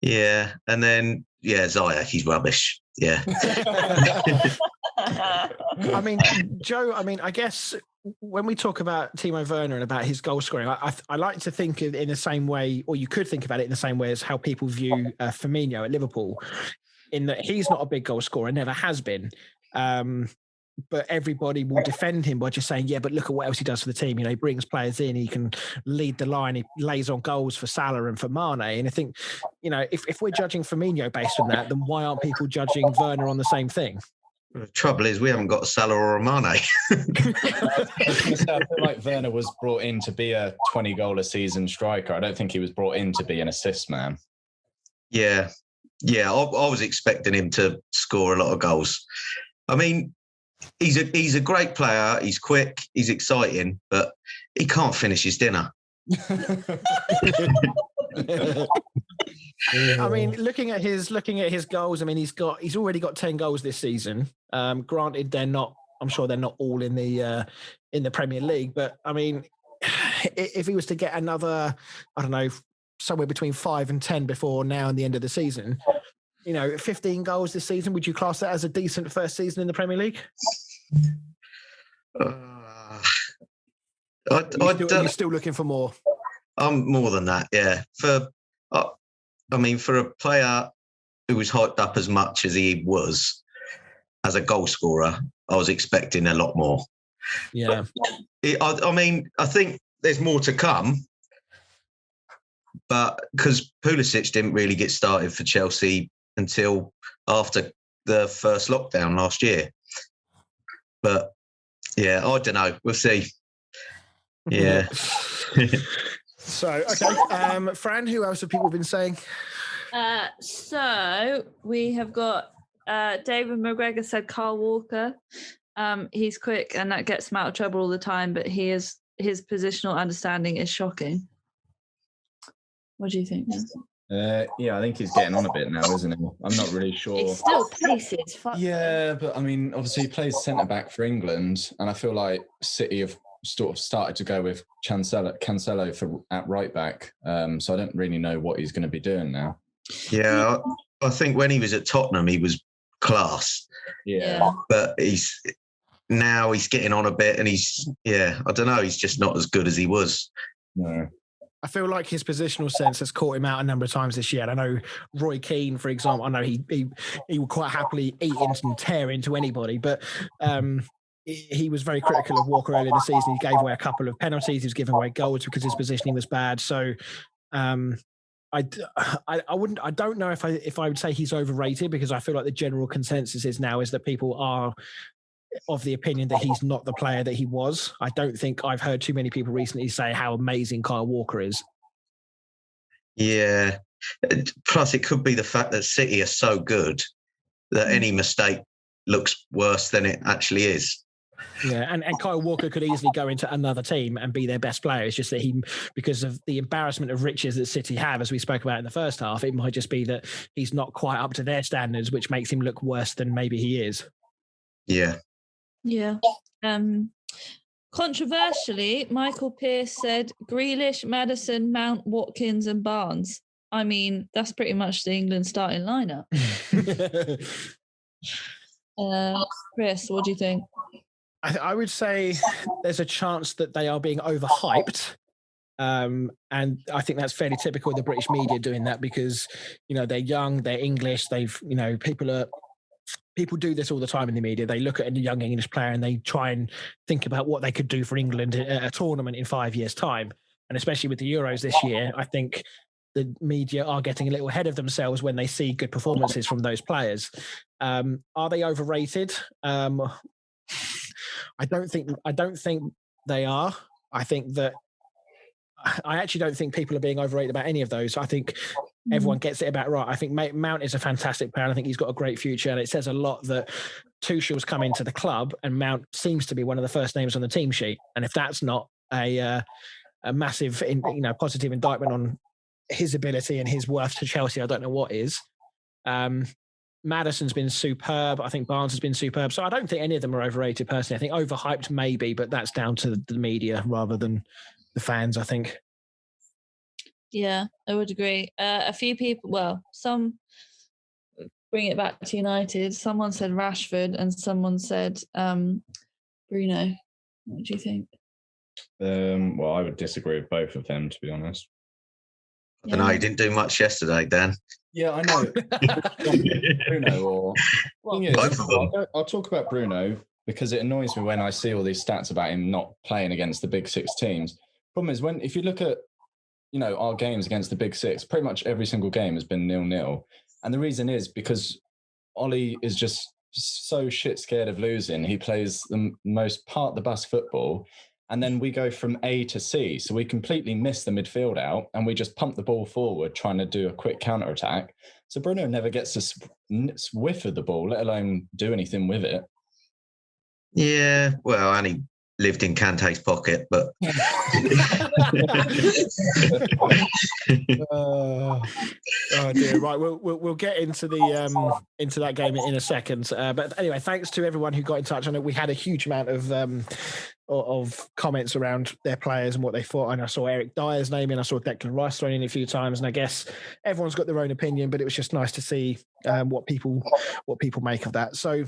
Speaker 4: Ziyech, he's rubbish. Yeah.
Speaker 1: I mean, Joe, I guess when we talk about Timo Werner and about his goal scoring, I like to think of it in the same way, or you could think about it in the same way as how people view Firmino at Liverpool, in that he's not a big goal scorer, never has been. But everybody will defend him by just saying, yeah, but look at what else he does for the team. He brings players in, he can lead the line, he lays on goals for Salah and for Mane. And I think, if we're judging Firmino based on that, then why aren't people judging Werner on the same thing?
Speaker 4: The trouble is we haven't got a Salah or a Mane.
Speaker 3: I feel like Werner was brought in to be a 20-goal-a-season striker. I don't think he was brought in to be an assist man.
Speaker 4: Yeah, I was expecting him to score a lot of goals. I mean, he's a great player. He's quick. He's exciting, but he can't finish his dinner.
Speaker 1: I mean, looking at his goals, I mean, he's already got 10 goals this season. Granted, I'm sure they're not all in the Premier League, but I mean, if he was to get another, I don't know, somewhere between 5 and 10 before now and the end of the season, 15 goals this season, would you class that as a decent first season in the Premier League? You're still looking for more?
Speaker 4: I'm more than that, yeah. For a player who was hyped up as much as he was as a goal scorer, I was expecting a lot more.
Speaker 1: Yeah.
Speaker 4: I think there's more to come, but because Pulisic didn't really get started for Chelsea until after the first lockdown last year. But yeah, I don't know. We'll see. Yeah.
Speaker 1: So, okay. Fran, who else have people been saying?
Speaker 2: So we have got David McGregor said Carl Walker. He's quick and that gets him out of trouble all the time, but his positional understanding is shocking. What do you think?
Speaker 3: Yeah, I think he's getting on a bit now, isn't he? I'm not really sure.
Speaker 2: He's still pacey as fuck.
Speaker 3: Yeah, but I mean, obviously he plays centre-back for England, and I feel like City have sort of started to go with Cancelo at right-back, so I don't really know what he's going to be doing now.
Speaker 4: Yeah, I think when he was at Tottenham, he was class.
Speaker 3: Yeah.
Speaker 4: But he's getting on a bit, and I don't know, he's just not as good as he was.
Speaker 3: No.
Speaker 1: I feel like his positional sense has caught him out a number of times this year. I know Roy Keane, for example, I know he would quite happily eat into and tear into anybody, but he was very critical of Walker earlier in the season. He gave away a couple of penalties. He was giving away goals because his positioning was bad. So I don't know if I would say he's overrated, because I feel like the general consensus is that people are of the opinion that he's not the player that he was. I don't think I've heard too many people recently say how amazing Kyle Walker is.
Speaker 4: Yeah. Plus, it could be the fact that City are so good that any mistake looks worse than it actually is.
Speaker 1: Yeah, and Kyle Walker could easily go into another team and be their best player. It's just that because of the embarrassment of riches that City have, as we spoke about in the first half, it might just be that he's not quite up to their standards, which makes him look worse than maybe he is.
Speaker 4: Yeah.
Speaker 2: Yeah. Controversially, Michael Pearce said Grealish, Maddison, Mount, Watkins and Barnes. I mean, that's pretty much the England starting lineup. Chris, what do you think?
Speaker 1: I would say there's a chance that they are being overhyped. And I think that's fairly typical of the British media doing that, because, they're young, they're English, people do this all the time in the media. They look at a young English player and they try and think about what they could do for England at a tournament in 5 years' time. And especially with the Euros this year, I think the media are getting a little ahead of themselves when they see good performances from those players. Are they overrated? I don't think they are. I actually don't think people are being overrated about any of those. I think everyone gets it about right. I think Mount is a fantastic player. And I think he's got a great future. And it says a lot that Tuchel's come into the club and Mount seems to be one of the first names on the team sheet. And if that's not a massive, positive indictment on his ability and his worth to Chelsea, I don't know what is. Maddison's been superb. I think Barnes has been superb. So I don't think any of them are overrated personally. I think overhyped maybe, but that's down to the media rather than the fans, I think.
Speaker 2: Yeah, I would agree. A few people, some bring it back to United. Someone said Rashford and someone said Bruno. What do you think?
Speaker 3: Well, I would disagree with both of them, to be honest.
Speaker 4: I don't know, you didn't do much yesterday, Dan.
Speaker 3: Yeah, I know. Bruno I'll talk about Bruno because it annoys me when I see all these stats about him not playing against the big six teams. Problem is, if you look at our games against the big six, pretty much every single game has been 0-0. And the reason is because Ollie is just so shit scared of losing. He plays the most part the bus football. And then we go from A to C. So we completely miss the midfield out and we just pump the ball forward trying to do a quick counter-attack. So Bruno never gets a whiff of the ball, let alone do anything with it.
Speaker 4: Yeah, well, I only lived in Kante's pocket, but
Speaker 1: oh dear. Right, we'll get into the into that game in a second. But anyway, thanks to everyone who got in touch. I know we had a huge amount of comments around their players and what they thought. And I saw Eric Dyer's name in. I saw Declan Rice thrown in a few times, and I guess everyone's got their own opinion. But it was just nice to see what people make of that. So.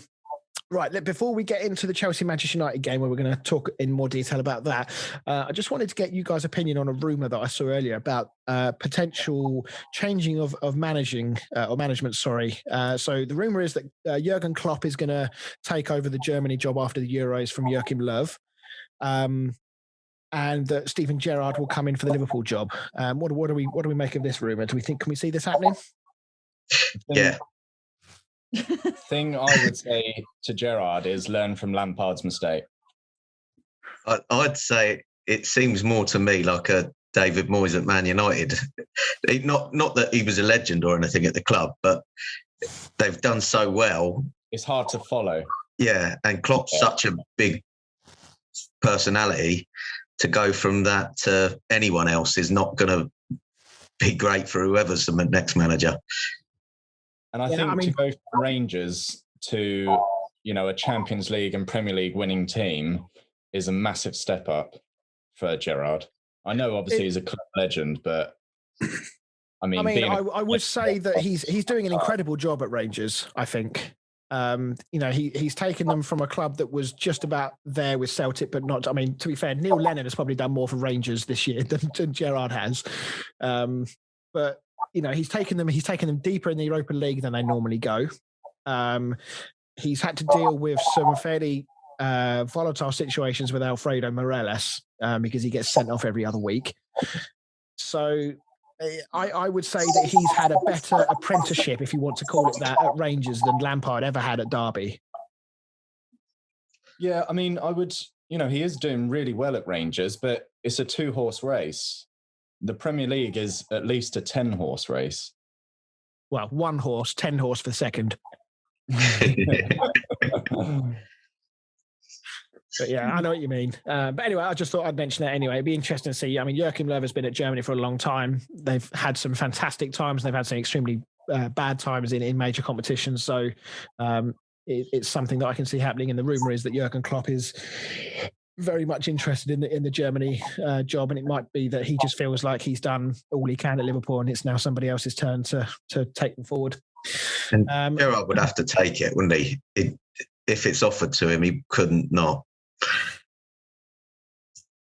Speaker 1: Right, before we get into the Chelsea-Manchester United game, where we're going to talk in more detail about that, I just wanted to get you guys' opinion on a rumour that I saw earlier about potential changing of management. Sorry. So the rumour is that Jurgen Klopp is going to take over the Germany job after the Euros from Joachim Löw, and that Steven Gerrard will come in for the Liverpool job. What do we make of this rumour? Can we see this happening?
Speaker 4: Yeah.
Speaker 3: Thing I would say to Gerrard is learn from Lampard's mistake.
Speaker 4: I'd say it seems more to me like a David Moyes at Man United. Not that he was a legend or anything at the club, but they've done so well.
Speaker 3: It's hard to follow.
Speaker 4: Yeah, and Klopp's such a big personality. To go from that to anyone else is not going to be great for whoever's the next manager.
Speaker 3: And I think to go from Rangers to, a Champions League and Premier League winning team is a massive step up for Gerrard. I know obviously he's a club legend, but I would say that he's doing an incredible job at Rangers, I think. He's taken them from a club that was just about there with Celtic, but not. I mean, to be fair, Neil Lennon has probably done more for Rangers this year than Gerrard has. But he's taken them deeper in the Europa League than they normally go. He's had to deal with some fairly volatile situations with Alfredo Morelos because he gets sent off every other week. So I would say that he's had a better apprenticeship, if you want to call it that, at Rangers than Lampard ever had at Derby. Yeah, I mean, I would, he is doing really well at Rangers, but it's a 2-horse race. The Premier League is at least a 10-horse race.
Speaker 1: Well, 1 horse, 10 horse for second. But yeah, I know what you mean. But anyway, I just thought I'd mention that anyway. It'd be interesting to see. I mean, Joachim Löw has been at Germany for a long time. They've had some fantastic times. They've had some extremely bad times in major competitions. So it's something that I can see happening. And the rumour is that Jurgen Klopp is very much interested in the Germany job, and it might be that he just feels like he's done all he can at Liverpool, and it's now somebody else's turn to take them forward.
Speaker 4: And Gerrard would have to take it, wouldn't he? If it's offered to him, he couldn't not.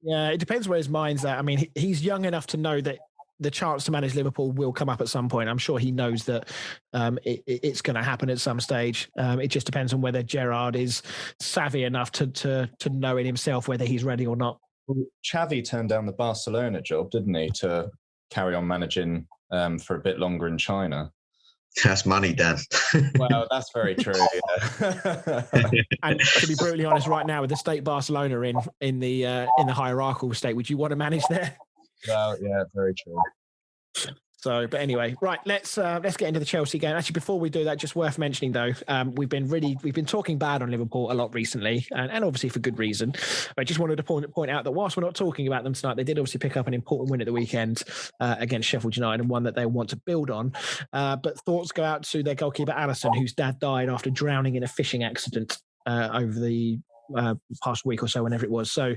Speaker 1: Yeah, it depends where his mind's at. I mean, he's young enough to know that the chance to manage Liverpool will come up at some point. I'm sure he knows that it's going to happen at some stage. It just depends on whether Gerrard is savvy enough to know in himself whether he's ready or not.
Speaker 3: Xavi turned down the Barcelona job, didn't he, to carry on managing for a bit longer in China.
Speaker 4: That's money, Dan.
Speaker 3: Well, that's very true. Yeah.
Speaker 1: And to be brutally honest, right now with the state Barcelona in the hierarchical state, would you want to manage there?
Speaker 3: Well, yeah, very true.
Speaker 1: So, but anyway, right, let's get into the Chelsea game. Actually, before we do that, just worth mentioning though, we've been talking bad on Liverpool a lot recently, and obviously for good reason. But I just wanted to point out that whilst we're not talking about them tonight, they did obviously pick up an important win at the weekend against Sheffield United, and one that they want to build on. But thoughts go out to their goalkeeper Alisson, whose dad died after drowning in a fishing accident over the past week or so, whenever it was. So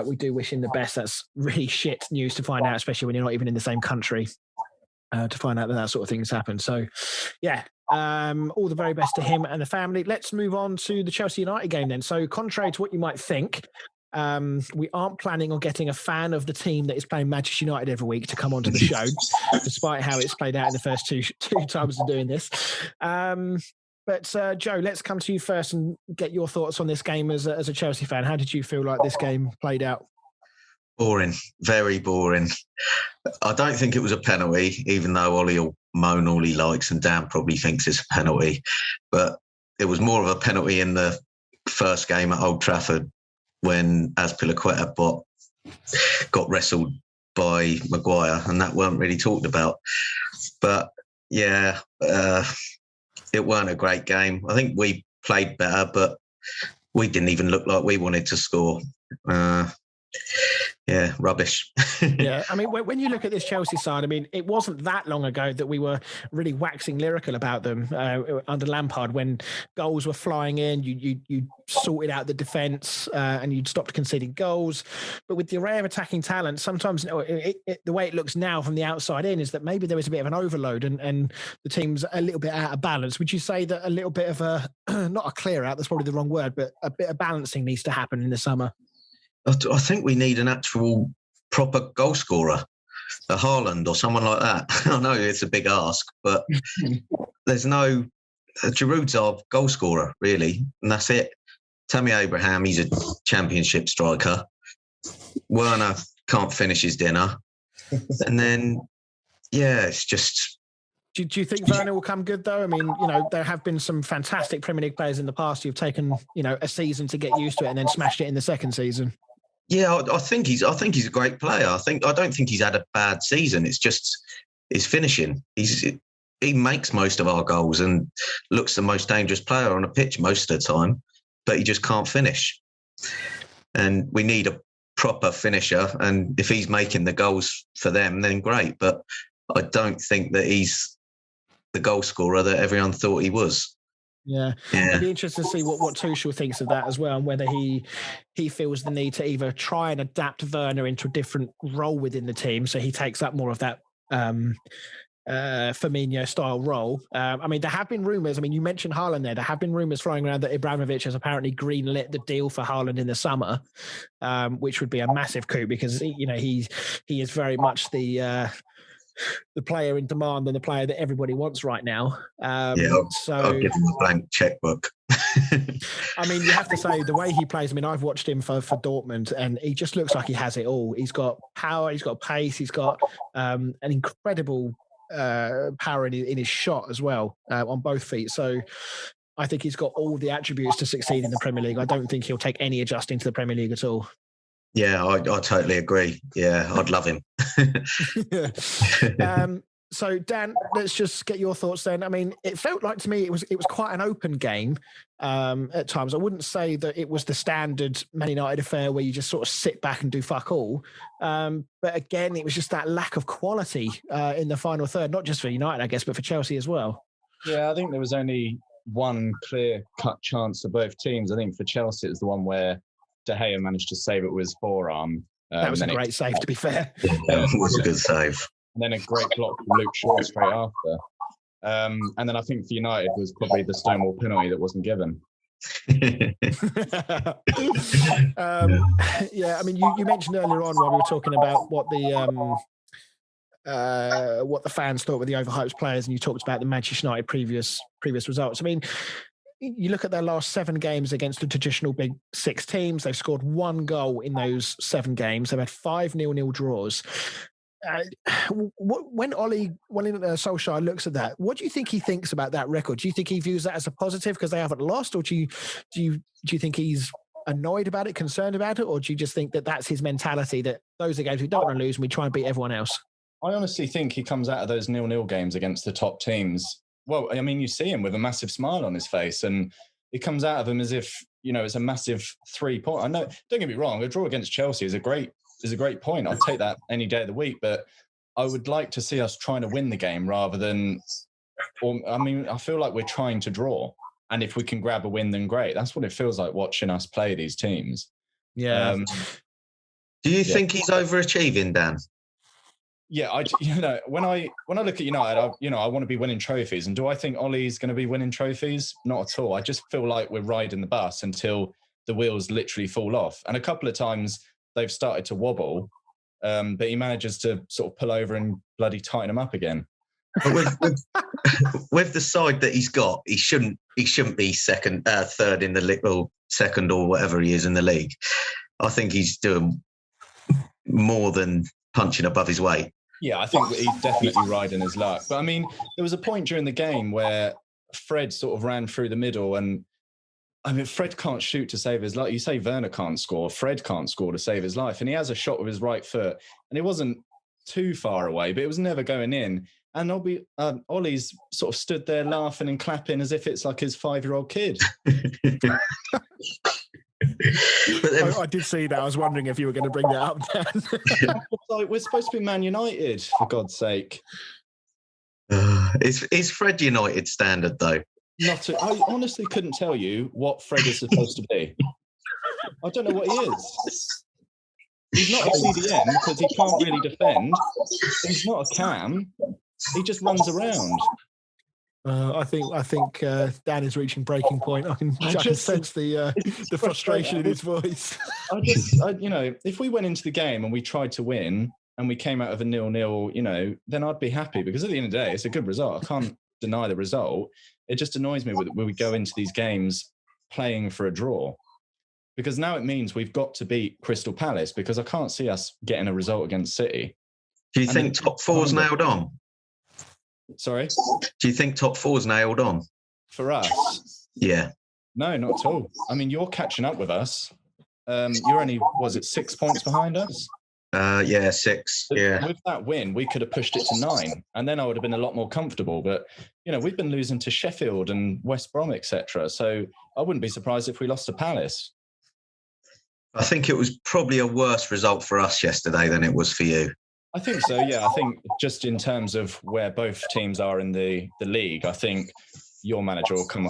Speaker 1: we do wish him the best. That's really shit news to find out, especially when you're not even in the same country. To find out that sort of things happen. So, yeah, all the very best to him and the family. Let's move on to the Chelsea United game then. So, contrary to what you might think, we aren't planning on getting a fan of the team that is playing Manchester United every week to come onto the show, despite how it's played out in the first two times of doing this. But Joe, let's come to you first and get your thoughts on this game as a Chelsea fan. How did you feel like this game played out?
Speaker 4: Boring, very boring. I don't think it was a penalty, even though Ollie will moan all he likes and Dan probably thinks it's a penalty. But it was more of a penalty in the first game at Old Trafford when Azpilicueta got wrestled by Maguire, and that weren't really talked about. But yeah, it weren't a great game. I think we played better, but we didn't even look like we wanted to score. Yeah, rubbish.
Speaker 1: Yeah, I mean, when you look at this Chelsea side, I mean, it wasn't that long ago that we were really waxing lyrical about them under Lampard when goals were flying in. You sorted out the defence and you'd stopped conceding goals. But with the array of attacking talent, sometimes the way it looks now from the outside in is that maybe there was a bit of an overload and the team's a little bit out of balance. Would you say that a little bit of a, not a clear out, that's probably the wrong word, but a bit of balancing needs to happen in the summer?
Speaker 4: I think we need an actual proper goal scorer, a Haaland or someone like that. I know it's a big ask, but there's no... Giroud's our goal scorer, really, and that's it. Tammy Abraham, he's a championship striker. Werner can't finish his dinner. And then, yeah, it's just...
Speaker 1: Do you think Werner will come good, though? I mean, there have been some fantastic Premier League players in the past who've taken, a season to get used to it and then smashed it in the second season.
Speaker 4: Yeah, I think he's a great player. I don't think he's had a bad season. It's just his finishing. He makes most of our goals and looks the most dangerous player on a pitch most of the time, but he just can't finish. And we need a proper finisher. And if he's making the goals for them, then great. But I don't think that he's the goal scorer that everyone thought he was.
Speaker 1: Yeah. It'd be interesting to see what Tuchel thinks of that as well, and whether he feels the need to either try and adapt Werner into a different role within the team, so he takes up more of that Firmino style role. I mean, there have been rumours. I mean, you mentioned Haaland there. There have been rumours flying around that Ibrahimovic has apparently greenlit the deal for Haaland in the summer, which would be a massive coup because he is very much the player in demand and the player that everybody wants right now.
Speaker 4: I'll give him a blank checkbook.
Speaker 1: I mean, you have to say the way he plays. I mean, I've watched him for Dortmund, and he just looks like he has it all. He's got power, he's got pace, he's got an incredible power in his shot as well on both feet. So I think he's got all the attributes to succeed in the Premier League. I don't think he'll take any adjusting to the Premier League at all.
Speaker 4: Yeah, I totally agree. Yeah, I'd love him.
Speaker 1: So Dan, let's just get your thoughts then. I mean, it felt like to me it was quite an open game at times. I wouldn't say that it was the standard Man United affair where you just sort of sit back and do fuck all. But again, it was just that lack of quality in the final third, not just for United, I guess, but for Chelsea as well.
Speaker 3: Yeah, I think there was only one clear-cut chance for both teams. I think for Chelsea, it was the one where De Gea managed to save it with his forearm.
Speaker 1: That was a great save, to be fair.
Speaker 4: Yeah, it was a good save.
Speaker 3: And then a great block from Luke Shaw straight after. And then I think for United was probably the Stonewall penalty that wasn't given.
Speaker 1: Yeah, I mean, you mentioned earlier on while we were talking about what the fans thought were the overhyped players, and you talked about the Manchester United previous results. I mean, you look at their last 7 games against the traditional big 6 teams. They've scored 1 goal in those 7 games. They've had 5 0-0 draws. When Solskjaer looks at that, what do you think he thinks about that record? Do you think he views that as a positive because they haven't lost, or do you think he's annoyed about it, concerned about it, or do you just think that that's his mentality, that those are games we don't want to lose and we try and beat everyone else?
Speaker 3: I honestly think he comes out of those 0-0 games against the top teams. Well, I mean, you see him with a massive smile on his face, and he comes out of them as if, it's a massive 3 point. I know, don't get me wrong, a draw against Chelsea is a great point. I'd take that any day of the week, but I would like to see us trying to win the game rather than, I feel like we're trying to draw. And if we can grab a win, then great. That's what it feels like watching us play these teams.
Speaker 1: Yeah.
Speaker 4: Do you think he's overachieving, Dan?
Speaker 3: Yeah, when I look at United, I want to be winning trophies. And do I think Ollie's going to be winning trophies? Not at all. I just feel like we're riding the bus until the wheels literally fall off. And a couple of times they've started to wobble, but he manages to sort of pull over and bloody tighten them up again.
Speaker 4: But with the side that he's got, he shouldn't be third in the league, or second, or whatever he is in the league. I think he's doing more than punching above his weight.
Speaker 3: Yeah, I think he's definitely riding his luck. But I mean, there was a point during the game where Fred sort of ran through the middle, and I mean, Fred can't shoot to save his life. You say Werner can't score, Fred can't score to save his life. And he has a shot with his right foot, and it wasn't too far away, but it was never going in. And Ollie's sort of stood there laughing and clapping as if it's like his 5-year-old kid.
Speaker 1: I did see that. I was wondering if you were going to bring that up, Dan.
Speaker 3: Like, we're supposed to be Man United, for God's sake.
Speaker 4: Is Fred United standard, though?
Speaker 3: I honestly couldn't tell you what Fred is supposed to be. I don't know what he is. He's not a CDM because he can't really defend. He's not a cam. He just runs around.
Speaker 1: I think Dan is reaching breaking point. I can sense the frustration in his voice.
Speaker 3: If we went into the game and we tried to win and we came out of a 0-0, then I'd be happy, because at the end of the day, it's a good result. I can't deny the result. It just annoys me when we go into these games playing for a draw, because now it means we've got to beat Crystal Palace, because I can't see us getting a result against City.
Speaker 4: Do you think top four's nailed on?
Speaker 3: Sorry?
Speaker 4: Do you think top four's nailed on?
Speaker 3: For us?
Speaker 4: Yeah.
Speaker 3: No, not at all. I mean, you're catching up with us. You're only, 6 points behind us?
Speaker 4: 6. Yeah.
Speaker 3: With that win, we could have pushed it to 9, and then I would have been a lot more comfortable. But, we've been losing to Sheffield and West Brom, etc. So I wouldn't be surprised if we lost to Palace.
Speaker 4: I think it was probably a worse result for us yesterday than it was for you.
Speaker 3: I think so, yeah. I think just in terms of where both teams are in the league, I think your manager will come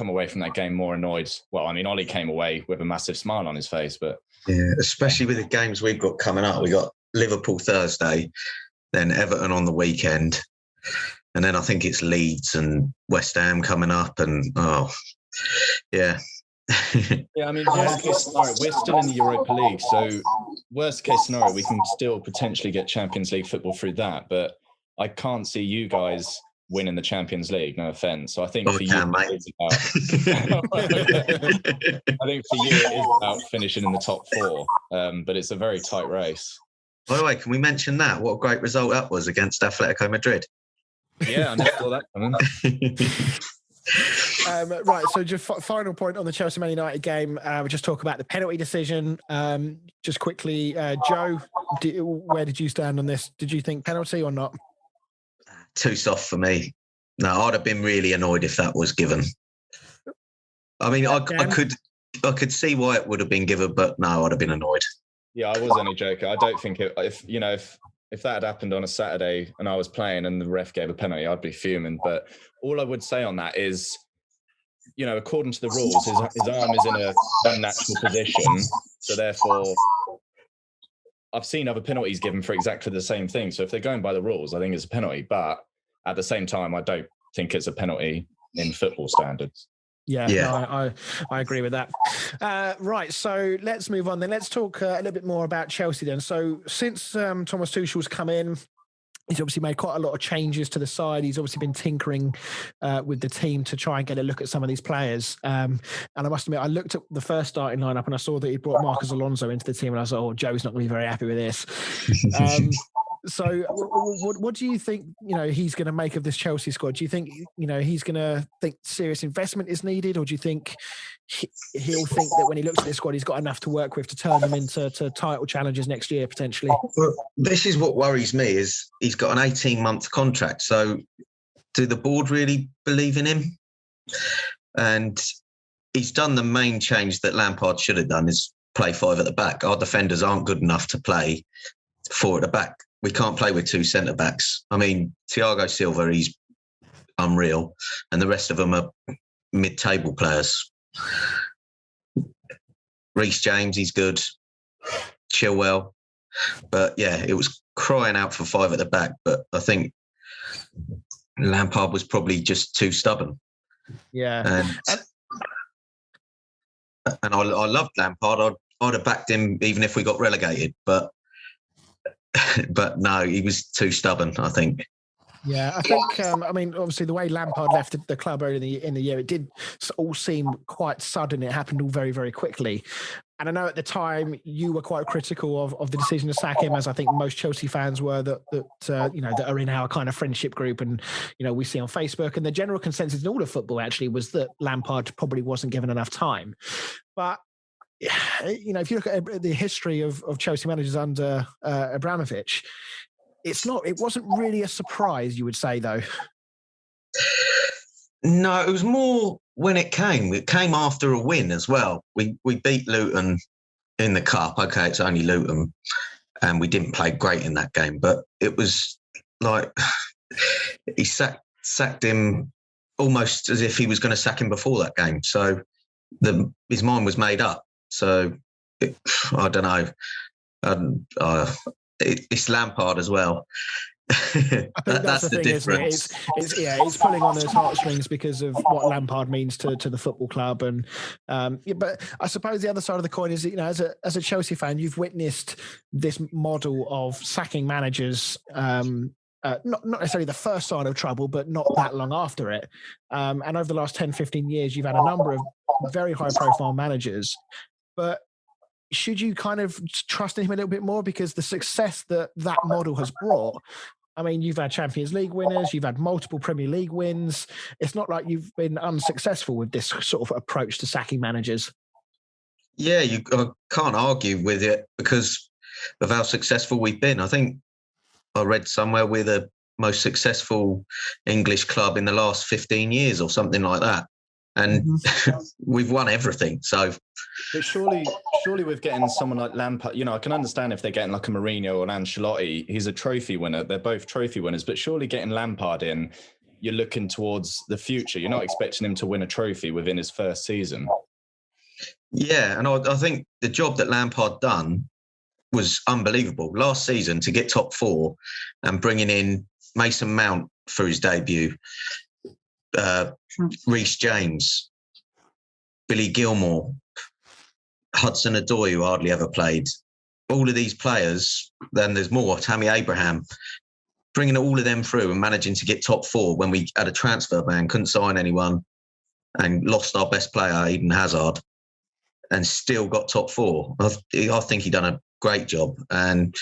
Speaker 3: away from that game more annoyed. Well, I mean, Ollie came away with a massive smile on his face, but...
Speaker 4: Yeah, especially with the games we've got coming up. We got Liverpool Thursday, then Everton on the weekend, and then I think it's Leeds and West Ham coming up, and yeah.
Speaker 3: Yeah, I mean, worst case scenario, we're still in the Europa League, so worst case scenario, we can still potentially get Champions League football through that, but I can't see you guys winning the Champions League, no offence. So I think for you, it's about finishing in the top 4, but it's a very tight race.
Speaker 4: By the way, can we mention that? What a great result that was against Atletico Madrid.
Speaker 3: Yeah, I never saw that coming.
Speaker 1: Right, so just final point on the Chelsea-Man United game. We'll just talk about the penalty decision. Just quickly, Joe, where did you stand on this? Did you think penalty or not?
Speaker 4: Too soft for me. No, I'd have been really annoyed if that was given. I mean, I could see why it would have been given, but no, I'd have been annoyed.
Speaker 3: Yeah, I was only joking. I don't think if that had happened on a Saturday and I was playing and the ref gave a penalty, I'd be fuming. But all I would say on that is, according to the rules, his arm is in a unnatural position. So therefore, I've seen other penalties given for exactly the same thing. So if they're going by the rules, I think it's a penalty. But at the same time, I don't think it's a penalty in football standards.
Speaker 1: Yeah. No, I agree with that. Right, so let's move on then. Let's talk a little bit more about Chelsea then. So since Thomas Tuchel's come in, he's obviously made quite a lot of changes to the side. He's obviously been tinkering with the team to try and get a look at some of these players. And I must admit, I looked at the first starting lineup and I saw that he brought Marcos Alonso into the team, and I was like, Joe's not going to be very happy with this. So what do you think, he's going to make of this Chelsea squad? Do you think, he's going to think serious investment is needed, or do you think he'll think that when he looks at this squad, he's got enough to work with to turn them into title challenges next year, potentially?
Speaker 4: Well, this is what worries me, is he's got an 18-month contract. So do the board really believe in him? And he's done the main change that Lampard should have done, is play 5 at the back. Our defenders aren't good enough to play 4 at the back. We can't play with 2 centre-backs. I mean, Thiago Silva, he's unreal, and the rest of them are mid-table players. Reece James, he's good. Chilwell. But, yeah, it was crying out for 5 at the back, but I think Lampard was probably just too stubborn.
Speaker 1: Yeah.
Speaker 4: And I loved Lampard. I'd have backed him even if we got relegated, but no, he was too stubborn, I think.
Speaker 1: Yeah, I think, obviously the way Lampard left the club early in the year, it did all seem quite sudden. It happened all very, very quickly. And I know at the time you were quite critical of the decision to sack him, as I think most Chelsea fans were that are in our kind of friendship group, and, we see on Facebook. And the general consensus in all of football actually was that Lampard probably wasn't given enough time. But if you look at the history of Chelsea managers under Abramovich, it wasn't really a surprise, you would say, though.
Speaker 4: No, it was more when it came. It came after a win as well. We beat Luton in the cup. Okay, it's only Luton, and we didn't play great in that game. But it was like he sacked him almost as if he was going to sack him before that game. So his mind was made up. So I don't know. It's Lampard as well.
Speaker 1: I think that's the thing,
Speaker 4: difference.
Speaker 1: Isn't it? It's pulling on those heartstrings because of what Lampard means to the football club, and but I suppose the other side of the coin is, as a Chelsea fan, you've witnessed this model of sacking managers. Not necessarily the first sign of trouble, but not that long after it. And over the last 10, 15 years, you've had a number of very high-profile managers, but should you kind of trust in him a little bit more because the success that model has brought? I mean, you've had Champions League winners, you've had multiple Premier League wins. It's not like you've been unsuccessful with this sort of approach to sacking managers.
Speaker 4: Yeah, I can't argue with it because of how successful we've been. I think I read somewhere we're the most successful English club in the last 15 years or something like that. And we've won everything. So,
Speaker 3: but surely with getting someone like Lampard, I can understand if they're getting like a Mourinho or an Ancelotti. He's a trophy winner. They're both trophy winners. But surely getting Lampard in, you're looking towards the future. You're not expecting him to win a trophy within his first season.
Speaker 4: Yeah, and I think the job that Lampard done was unbelievable. Last season, to get top four and bringing in Mason Mount for his debut, Reece James, Billy Gilmore, Hudson-Odoi, who hardly ever played. All of these players, then there's more, Tammy Abraham, bringing all of them through and managing to get top four when we had a transfer ban, couldn't sign anyone and lost our best player, Eden Hazard, and still got top four. I think he done a great job. And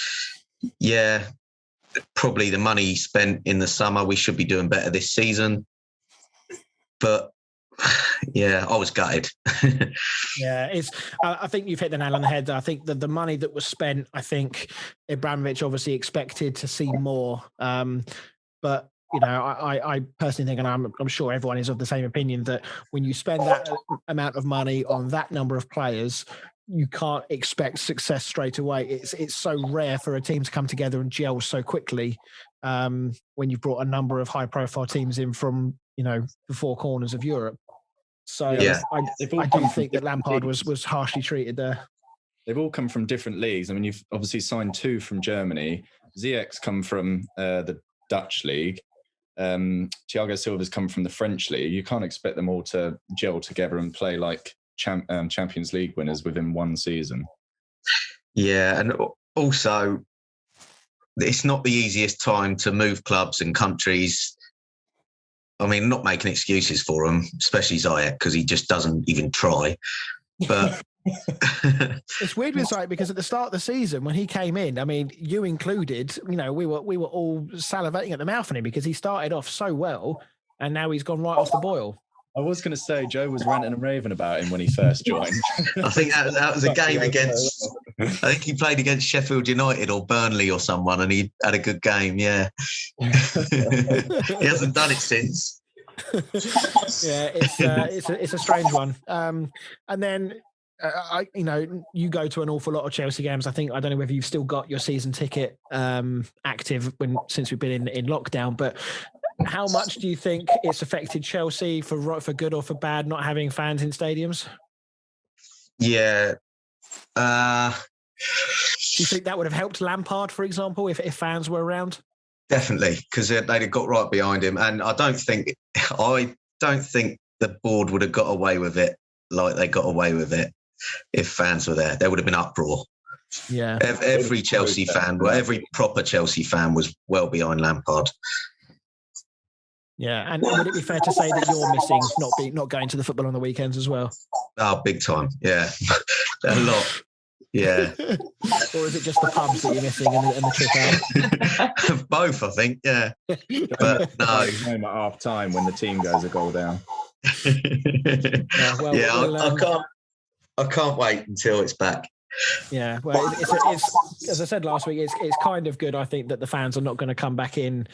Speaker 4: yeah, probably the money he spent in the summer, we should be doing better this season. But yeah, I was gutted.
Speaker 1: Yeah, I think you've hit the nail on the head. I think that the money that was spent, I think Abramovich obviously expected to see more. But I personally think, and I'm sure everyone is of the same opinion, that when you spend that amount of money on that number of players, you can't expect success straight away. It's so rare for a team to come together and gel so quickly when you've brought a number of high-profile teams in from the four corners of Europe. So yeah. I do think that Lampard was harshly treated there.
Speaker 3: They've all come from different leagues. I mean, you've obviously signed two from Germany. Ziyech's come from the Dutch league. Thiago Silva's come from the French league. You can't expect them all to gel together and play like Champions League winners within one season.
Speaker 4: Yeah, and also it's not the easiest time to move clubs and countries. I mean, not making excuses for him, especially Ziyech, because he just doesn't even try. But
Speaker 1: it's weird with Ziyech because at the start of the season, when he came in, I mean, you included, we were all salivating at the mouth on him because he started off so well, and now he's gone right off the boil.
Speaker 3: I was going to say, Joe was ranting and raving about him when he first joined.
Speaker 4: I think that was a game against, I think he played against Sheffield United or Burnley or someone, and he had a good game, yeah. He hasn't done it since.
Speaker 1: Yeah, it's a strange one. And then, you go to an awful lot of Chelsea games. I don't know whether you've still got your season ticket active since we've been in lockdown, but how much do you think it's affected Chelsea for good or for bad not having fans in stadiums?
Speaker 4: Yeah.
Speaker 1: Do you think that would have helped Lampard, for example, if fans were around?
Speaker 4: Definitely, because they'd have got right behind him. And I don't think the board would have got away with it like they got away with it if fans were there. There would have been uproar.
Speaker 1: Yeah.
Speaker 4: Every Chelsea fan, every proper Chelsea fan was well behind Lampard.
Speaker 1: Yeah, and would it be fair to say that you're missing not going to the football on the weekends as well?
Speaker 4: Oh, big time, yeah. A lot, yeah.
Speaker 1: Or is it just the pubs that you're missing and the trip
Speaker 4: out? Both, I think, yeah. But no.
Speaker 3: Home at half time when the team goes a goal down.
Speaker 4: I can't wait until it's back.
Speaker 1: Yeah, well, it's as I said last week, it's kind of good. I think that the fans are not going to come back in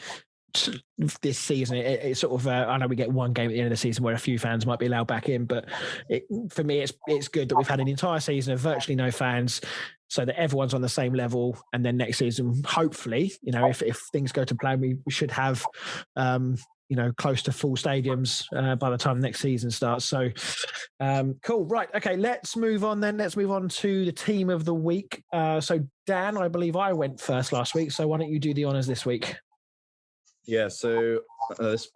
Speaker 1: this season. It's sort of I know we get one game at the end of the season where a few fans might be allowed back in, but for me, it's good that we've had an entire season of virtually no fans, so that everyone's on the same level. And then next season, hopefully, if things go to plan, we should have close to full stadiums by the time next season starts. So cool. Right. Okay. Let's move on then. Let's move on to the team of the week. So Dan, I believe I went first last week. So why don't you do the honours this week?
Speaker 3: Yeah. So the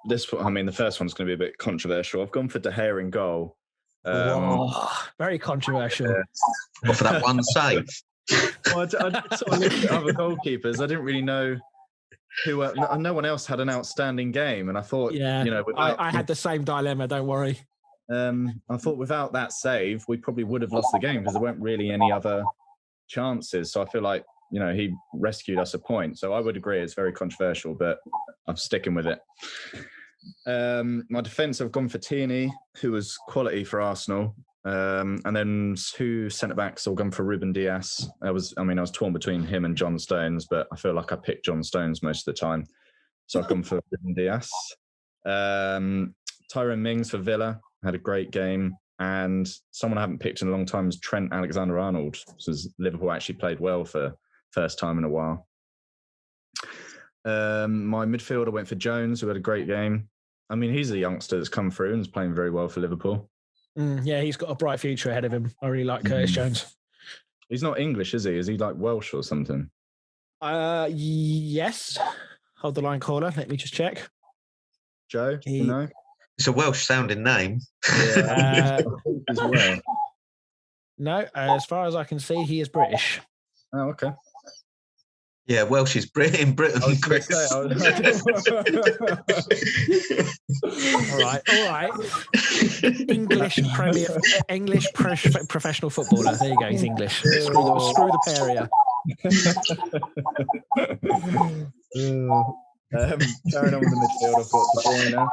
Speaker 3: first one's going to be a bit controversial. I've gone for De Gea in goal.
Speaker 1: Very controversial.
Speaker 4: Well, for that one save.
Speaker 3: Well, I sort of looked at other goalkeepers. I didn't really know who. No one else had an outstanding game, and I thought,
Speaker 1: I had the same dilemma. Don't worry.
Speaker 3: I thought without that save, we probably would have lost the game because there weren't really any other chances. So I feel like he rescued us a point. So I would agree it's very controversial, but I'm sticking with it. My defence, I've gone for Tierney, who was quality for Arsenal. And then 2 centre-backs, I've gone for Ruben Dias. I was torn between him and John Stones, but I feel like I picked John Stones most of the time. So I've gone for Ruben Dias. Tyrone Mings for Villa, had a great game. And someone I haven't picked in a long time is Trent Alexander-Arnold. So Liverpool actually played well for first time in a while. My midfielder went for Jones, who had a great game. He's a youngster that's come through and is playing very well for Liverpool.
Speaker 1: Yeah, he's got a bright future ahead of him. I really like Curtis Jones.
Speaker 3: He's not English, is he? Is he like Welsh or something?
Speaker 1: Yes. Hold the line, caller. Let me just check.
Speaker 3: Joe,
Speaker 4: It's a Welsh-sounding name.
Speaker 3: Yeah, as well.
Speaker 1: No, as far as I can see, he is British.
Speaker 3: Oh, okay.
Speaker 4: Yeah, Welsh is in Britain, Chris.
Speaker 1: All right. English professional footballer. There you go. He's English. Screw the pair
Speaker 3: Carrying on with the midfield, I've got De Bruyne,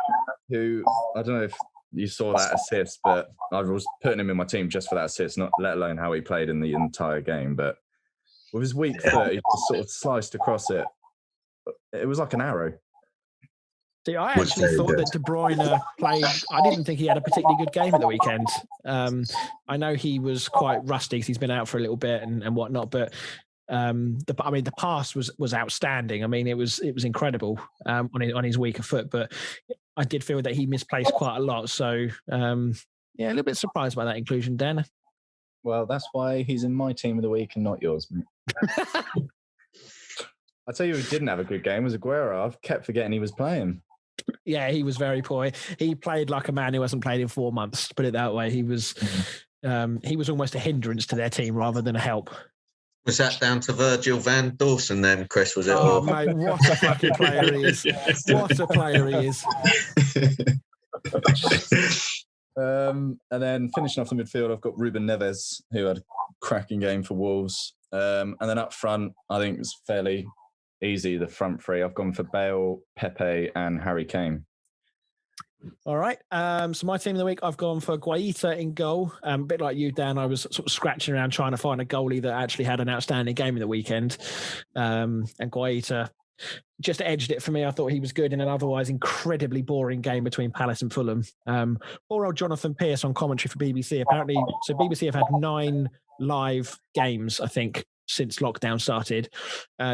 Speaker 3: who I don't know if you saw that assist, but I was putting him in my team just for that assist, not let alone how he played in the entire game. But with his weak foot, he just sort of sliced across it. It was like an arrow.
Speaker 1: See, I actually thought that De Bruyne played. I didn't think he had a particularly good game at the weekend. I know he was quite rusty because he's been out for a little bit and whatnot, but the pass was outstanding. It was incredible on his weaker foot, but I did feel that he misplaced quite a lot. So a little bit surprised by that inclusion, Dan.
Speaker 3: Well, that's why he's in my team of the week and not yours, mate. I tell you, who didn't have a good game was Aguero. I've kept forgetting he was playing.
Speaker 1: Yeah, he was very poor. He played like a man who hasn't played in 4 months. To put it that way, he was almost a hindrance to their team rather than a help.
Speaker 4: Was that down to Virgil van Dawson then, Chris? Was it?
Speaker 1: Oh, mate, what a fucking player he is! What a player he is!
Speaker 3: And then finishing off the midfield, I've got Ruben Neves, who had a cracking game for Wolves. And then up front, I think it's fairly easy, the front three. I've gone for Bale, Pepe, and Harry Kane.
Speaker 1: All right. So my team of the week, I've gone for Guaita in goal. A bit like you, Dan, I was sort of scratching around trying to find a goalie that actually had an outstanding game in the weekend. And Guaita just edged it for me. I thought he was good in an otherwise incredibly boring game between Palace and Fulham. Poor old Jonathan Pearce on commentary for BBC. Apparently, so BBC have had 9 live games, I think, since lockdown started.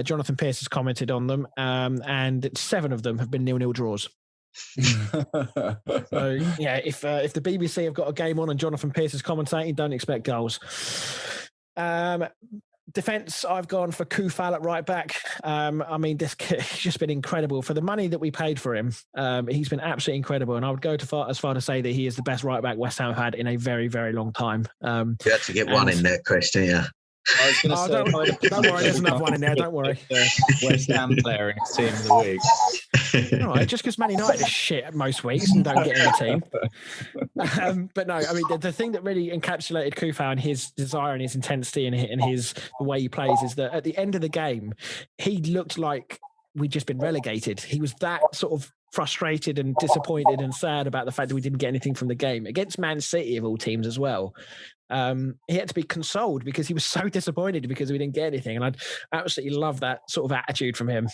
Speaker 1: Jonathan Pearce has commented on them, and 7 of them have been 0-0 draws. So yeah, if the BBC have got a game on and Jonathan Pearce is commentating, don't expect goals. Defence, I've gone for Kufal at right back. He's just been incredible for the money that we paid for him. He's been absolutely incredible, and I would go as far to say that he is the best right back West Ham have had in a very, very long time.
Speaker 4: You had to get one in there, Chris, didn't you?
Speaker 3: I was going to say,
Speaker 1: don't worry, there's another one in there. Don't worry.
Speaker 3: West Ham player in his team of the week.
Speaker 1: All right, just because Man United is shit most weeks and don't get in the team. But no, the thing that really encapsulated Kufau and his desire and his intensity and the way he plays is that at the end of the game, he looked like we'd just been relegated. He was that sort of frustrated and disappointed and sad about the fact that we didn't get anything from the game against Man City of all teams as well. he had to be consoled because he was so disappointed because we didn't get anything. And I'd absolutely love that sort of attitude from him.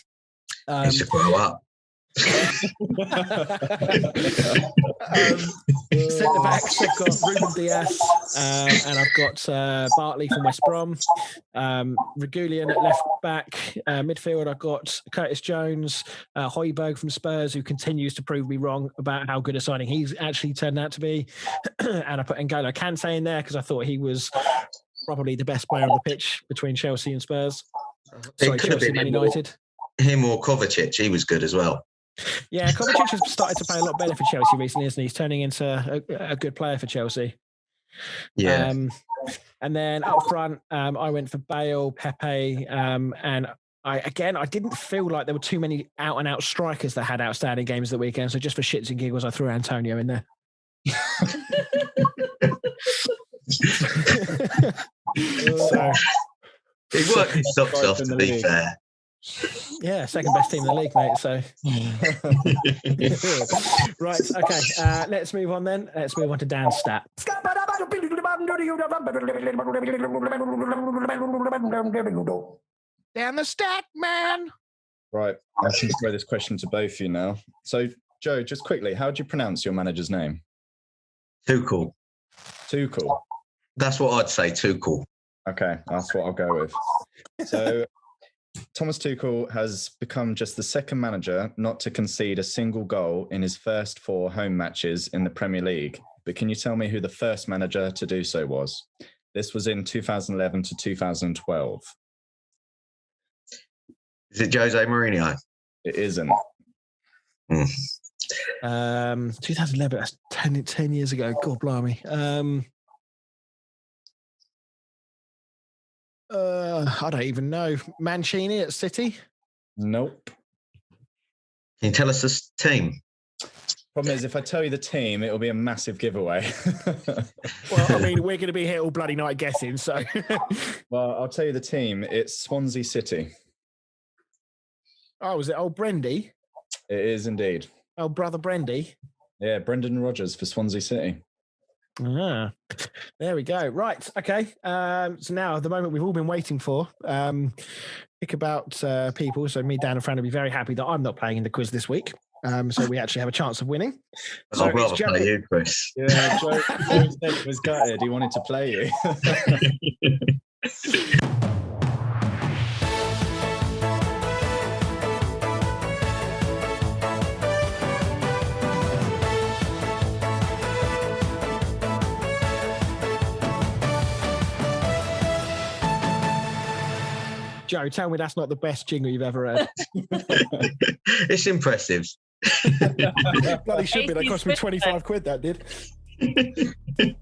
Speaker 4: He should grow up.
Speaker 1: Centre backs, I've got Ruben Diaz, and I've got Bartley from West Brom. Regulian at left back. Midfield, I've got Curtis Jones, Højbjerg from Spurs, who continues to prove me wrong about how good a signing he's actually turned out to be. And I put N'Golo Kante in there because I thought he was probably the best player on the pitch between Chelsea and Spurs. Sorry, Chelsea, Man United.
Speaker 4: Him or Kovacic, he was good as well.
Speaker 1: Yeah, Kovacic has started to play a lot better for Chelsea recently, isn't he? He's turning into a good player for Chelsea.
Speaker 4: Yeah.
Speaker 1: And then up front, I went for Bale, Pepe, and I didn't feel like there were too many out-and-out strikers that had outstanding games the weekend. So just for shits and giggles, I threw Antonio in there. So,
Speaker 4: he worked his socks off, to be fair.
Speaker 1: Yeah, second best team in the league, mate. So, right, okay. Let's move on then. Let's move on to Dan's stat. Dan the stat man.
Speaker 3: Right, I can throw this question to both of you now. So, Joe, just quickly, how do you pronounce your manager's name?
Speaker 4: Tuchel.
Speaker 3: Tuchel.
Speaker 4: That's what I'd say, Tuchel.
Speaker 3: Okay, that's what I'll go with. So, Thomas Tuchel has become just the second manager not to concede a single goal in his first 4 home matches in the Premier League. But can you tell me who the first manager to do so was? This was in 2011 to 2012.
Speaker 4: Is it Jose Mourinho?
Speaker 3: It isn't.
Speaker 1: 2011, that's 10 years ago. God blimey. I don't even know. Mancini at City?
Speaker 3: Nope.
Speaker 4: Can you tell us this team?
Speaker 3: Problem is, if I tell you the team, it'll be a massive giveaway.
Speaker 1: Well, I mean, we're going to be here all bloody night guessing, so.
Speaker 3: Well, I'll tell you the team. It's Swansea City.
Speaker 1: Oh, was it old Brendy?
Speaker 3: It is indeed.
Speaker 1: Oh, brother Brendy? Yeah,
Speaker 3: Brendan Rodgers for Swansea City.
Speaker 1: Ah, there we go. Right. Okay. So now the moment we've all been waiting for. Pick about people. So me, Dan, and Fran will be very happy that I'm not playing in the quiz this week. So we actually have a chance of winning. So
Speaker 4: I'd rather play you, Chris.
Speaker 3: Yeah, Joe said he was gutted. He wanted to play you.
Speaker 1: Joe, tell me that's not the best jingle you've ever heard.
Speaker 4: It's impressive.
Speaker 1: Bloody should be. That cost me 25 quid, that did.
Speaker 2: The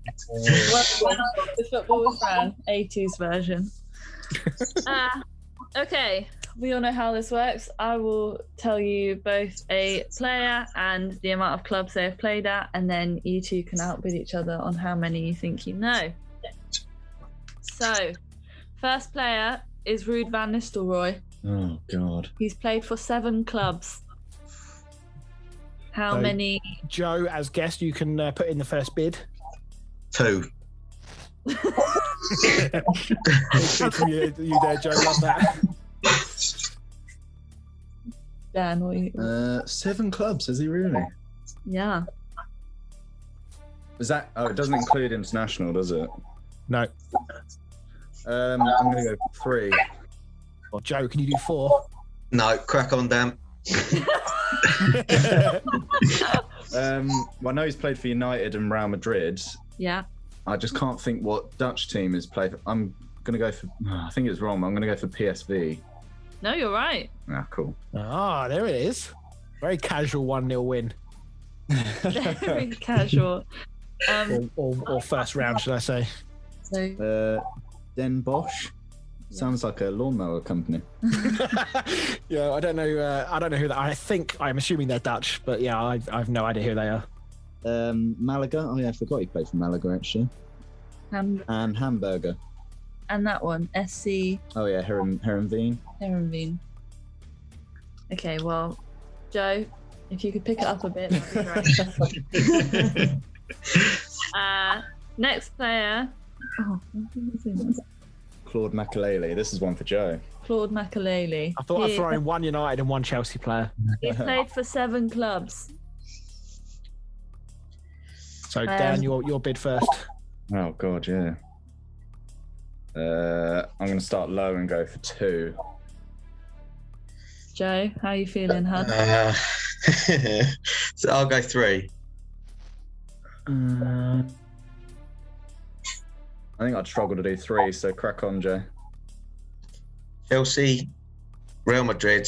Speaker 2: football with Fran, 80s version. Okay, we all know how this works. I will tell you both a player and the amount of clubs they have played at, and then you two can outbid each other on how many you think you know. So, first player is Ruud van Nistelrooy.
Speaker 3: Oh, God.
Speaker 2: He's played for 7 clubs. How many?
Speaker 1: Joe, as guest, you can put in the first bid.
Speaker 4: 2.
Speaker 1: Big bid from you there, Joe. Love that.
Speaker 2: Dan, what are you?
Speaker 3: 7 clubs, is he really?
Speaker 2: Yeah.
Speaker 3: Is that? Oh, it doesn't include international, does it?
Speaker 1: No.
Speaker 3: I'm going to go 3.
Speaker 1: Well, Joe, can you do 4?
Speaker 4: No, crack on, Dan.
Speaker 3: Well, I know he's played for United and Real Madrid.
Speaker 2: Yeah.
Speaker 3: I just can't think what Dutch team he's played for. I'm going to go for, I think it's wrong, but I'm going to go for PSV.
Speaker 2: No, you're right.
Speaker 3: Ah, cool.
Speaker 1: Ah, there it is. Very casual 1-0 win.
Speaker 2: Very casual.
Speaker 1: Or first round, should I say.
Speaker 2: So,
Speaker 3: Den Bosch. Sounds like a lawnmower company.
Speaker 1: Yeah, I don't know who that. I'm assuming they're Dutch, but yeah, I've no idea who they are.
Speaker 3: Malaga. Oh yeah, I forgot he played for Malaga actually. And Hamburger.
Speaker 2: And that one, SC.
Speaker 3: Oh yeah, Herenveen.
Speaker 2: Herenveen. Okay, well, Joe, if you could pick it up a bit, that'd be great. Next player Oh,
Speaker 3: Claude Makelele. This is one for Joe.
Speaker 2: Claude Makelele.
Speaker 1: I thought I'd throw in one United and one Chelsea player.
Speaker 2: He played for 7 clubs.
Speaker 1: So Dan, your bid first.
Speaker 3: Oh God, yeah. I'm going to start low and go for 2.
Speaker 2: Joe, how are you feeling, hun?
Speaker 4: So I'll go 3.
Speaker 3: I think I'd struggle to do 3, so crack on, Joe.
Speaker 4: Chelsea, Real Madrid,